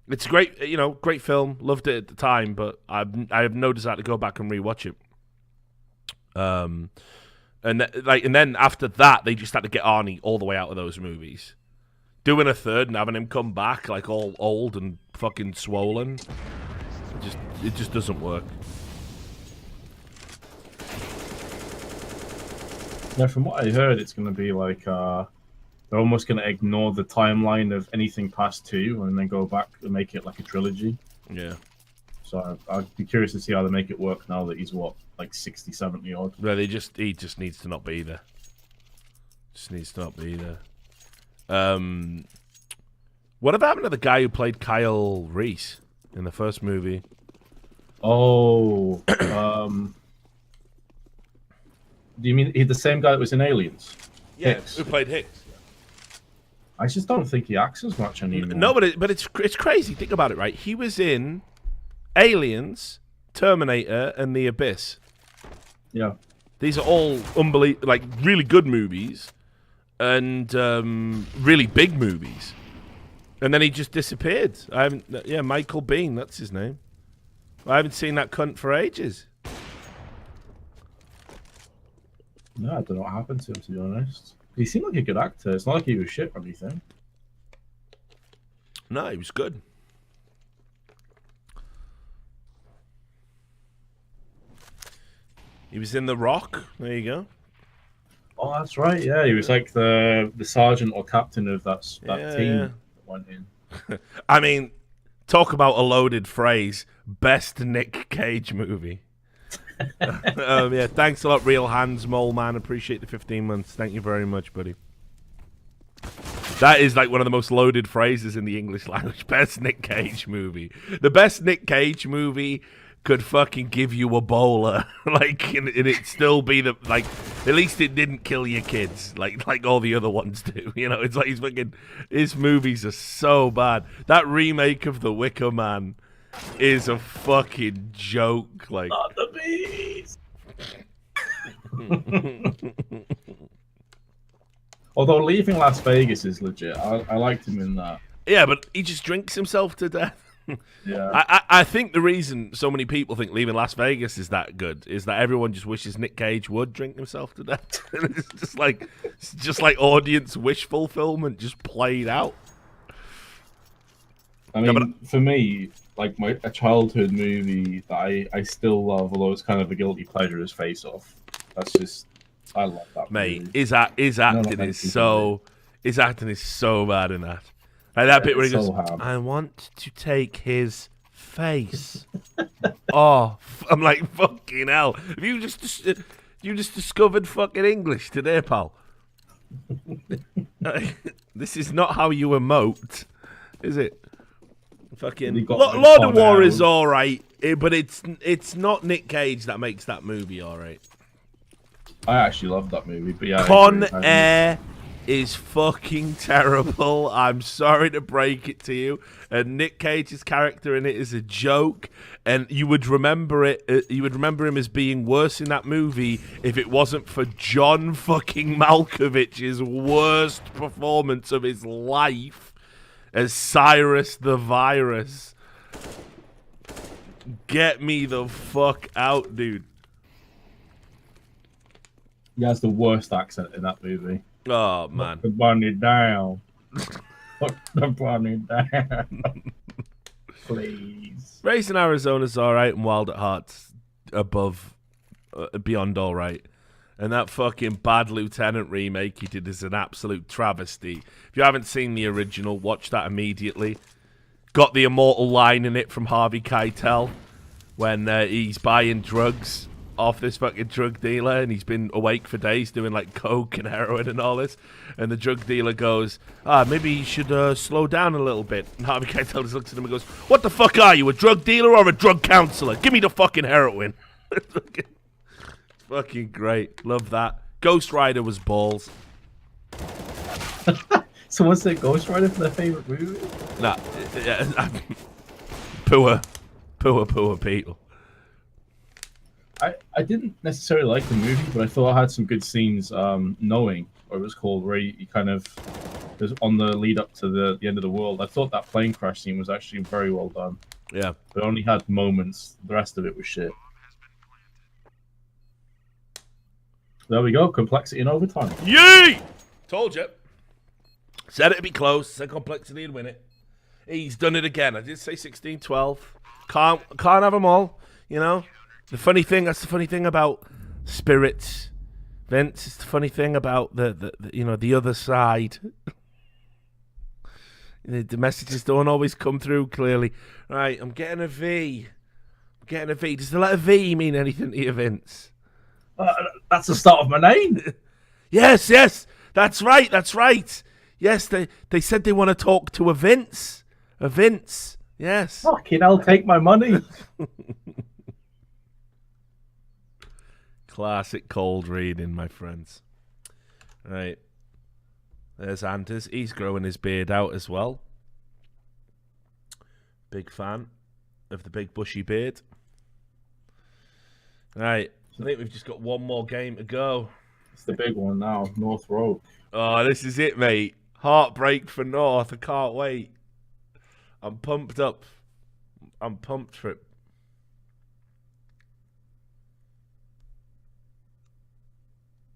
S2: it's great, you know, great film. Loved it at the time, but I have no desire to go back and rewatch it. And then after that, they just had to get Arnie all the way out of those movies. Doing a third and having him come back like all old and fucking swollen, it just doesn't work.
S1: Yeah, from what I heard, it's going to be like they're almost going to ignore the timeline of anything past 2 and then go back and make it like a trilogy.
S2: Yeah.
S1: So I'd be curious to see how they make it work now that he's, like 60, 70 odd.
S2: Well, he just needs to not be there. Just needs to not be there. What about happened to the guy who played Kyle Reese in the first movie?
S1: Oh, do you mean the same guy that was in Aliens?
S2: Yeah,
S1: Hicks.
S2: who played Hicks.
S1: I just don't think he acts as much anymore.
S2: No, but it's crazy. Think about it, right? He was in Aliens, Terminator, and The Abyss.
S1: Yeah.
S2: These are all like really good movies and really big movies. And then he just disappeared. Michael Biehn, that's his name. I haven't seen that cunt for ages.
S1: No, I don't know what happened to him, to be honest. He seemed like a good actor. It's not like he was shit or anything.
S2: No, he was good. He was in The Rock. There you go.
S1: Oh, that's right. Yeah, he was like the sergeant or captain of that team that went in.
S2: I mean, talk about a loaded phrase. Best Nick Cage movie. Yeah, thanks a lot, Real Hands, Mole Man. Appreciate the 15 months. Thank you very much, buddy. That is like one of the most loaded phrases in the English language. Best Nick Cage movie. The best Nick Cage movie could fucking give you a bowler, like, and it still be the, like, at least it didn't kill your kids, like all the other ones do. You know, it's like his movies are so bad. That remake of The Wicker Man is a fucking joke. Like,
S1: not the bees. Although Leaving Las Vegas is legit. I liked him in that.
S2: Yeah, but he just drinks himself to death.
S1: Yeah.
S2: I think the reason so many people think Leaving Las Vegas is that good is that everyone just wishes Nick Cage would drink himself to death. It's just like audience wish fulfillment just played out.
S1: I mean, for me, like a childhood movie that I still love, although it's kind of a guilty pleasure, is Face Off. That's just, I love that
S2: mate.
S1: movie.
S2: His acting is so bad in that. Like that bit where he goes, I want to take his face off. I'm like, fucking hell. Have you just discovered fucking English today, pal? This is not how you emote, is it? Fucking Lord of War is all right, but it's not Nick Cage that makes that movie all right.
S1: I actually love that movie, but yeah.
S2: Con Air is fucking terrible. I'm sorry to break it to you. And Nick Cage's character in it is a joke, and you would remember it. You would remember him as being worse in that movie if it wasn't for John fucking Malkovich's worst performance of his life as Cyrus the Virus. Get me the fuck out, dude.
S1: He has the worst accent in that movie.
S2: Oh, man.
S1: Put the bunny down. Put the bunny down. Please.
S2: Racing Arizona's all right and Wild at Heart's beyond all right. And that fucking Bad Lieutenant remake he did is an absolute travesty. If you haven't seen the original, watch that immediately. Got the immortal line in it from Harvey Keitel when he's buying drugs off this fucking drug dealer, and he's been awake for days doing like coke and heroin and all this, and the drug dealer goes, maybe you should slow down a little bit. And Harvey Keitel just looks at him and goes, what the fuck are you, a drug dealer or a drug counselor? Give me the fucking heroin. It's fucking great. Love that. Ghost Rider was balls.
S1: Someone said Ghost Rider for their favorite movie?
S2: Nah, poor people.
S1: I didn't necessarily like the movie, but I thought it had some good scenes. Knowing, or it was called, where he kind of was on the lead up to the end of the world. I thought that plane crash scene was actually very well done.
S2: Yeah,
S1: but it only had moments. The rest of it was shit. There we go. Complexity in overtime.
S2: Yay! Told you. Said it'd be close. Said complexity would win it. He's done it again. I did say 16-12. Can't have them all. You know. That's the funny thing about spirits, Vince. It's the funny thing about the other side. The messages don't always come through clearly. Right, I'm getting a V. Does the letter V mean anything to you, Vince?
S1: That's the start of my name.
S2: Yes, that's right. Yes, they said they want to talk to a Vince. Yes.
S1: Fucking hell, take my money.
S2: Classic cold reading, my friends. Right. There's Anders. He's growing his beard out as well. Big fan of the big bushy beard. Right. I think we've just got one more game to go.
S1: It's the big one now, North Road.
S2: Oh, this is it, mate. Heartbreak for North. I can't wait. I'm pumped up. I'm pumped for it.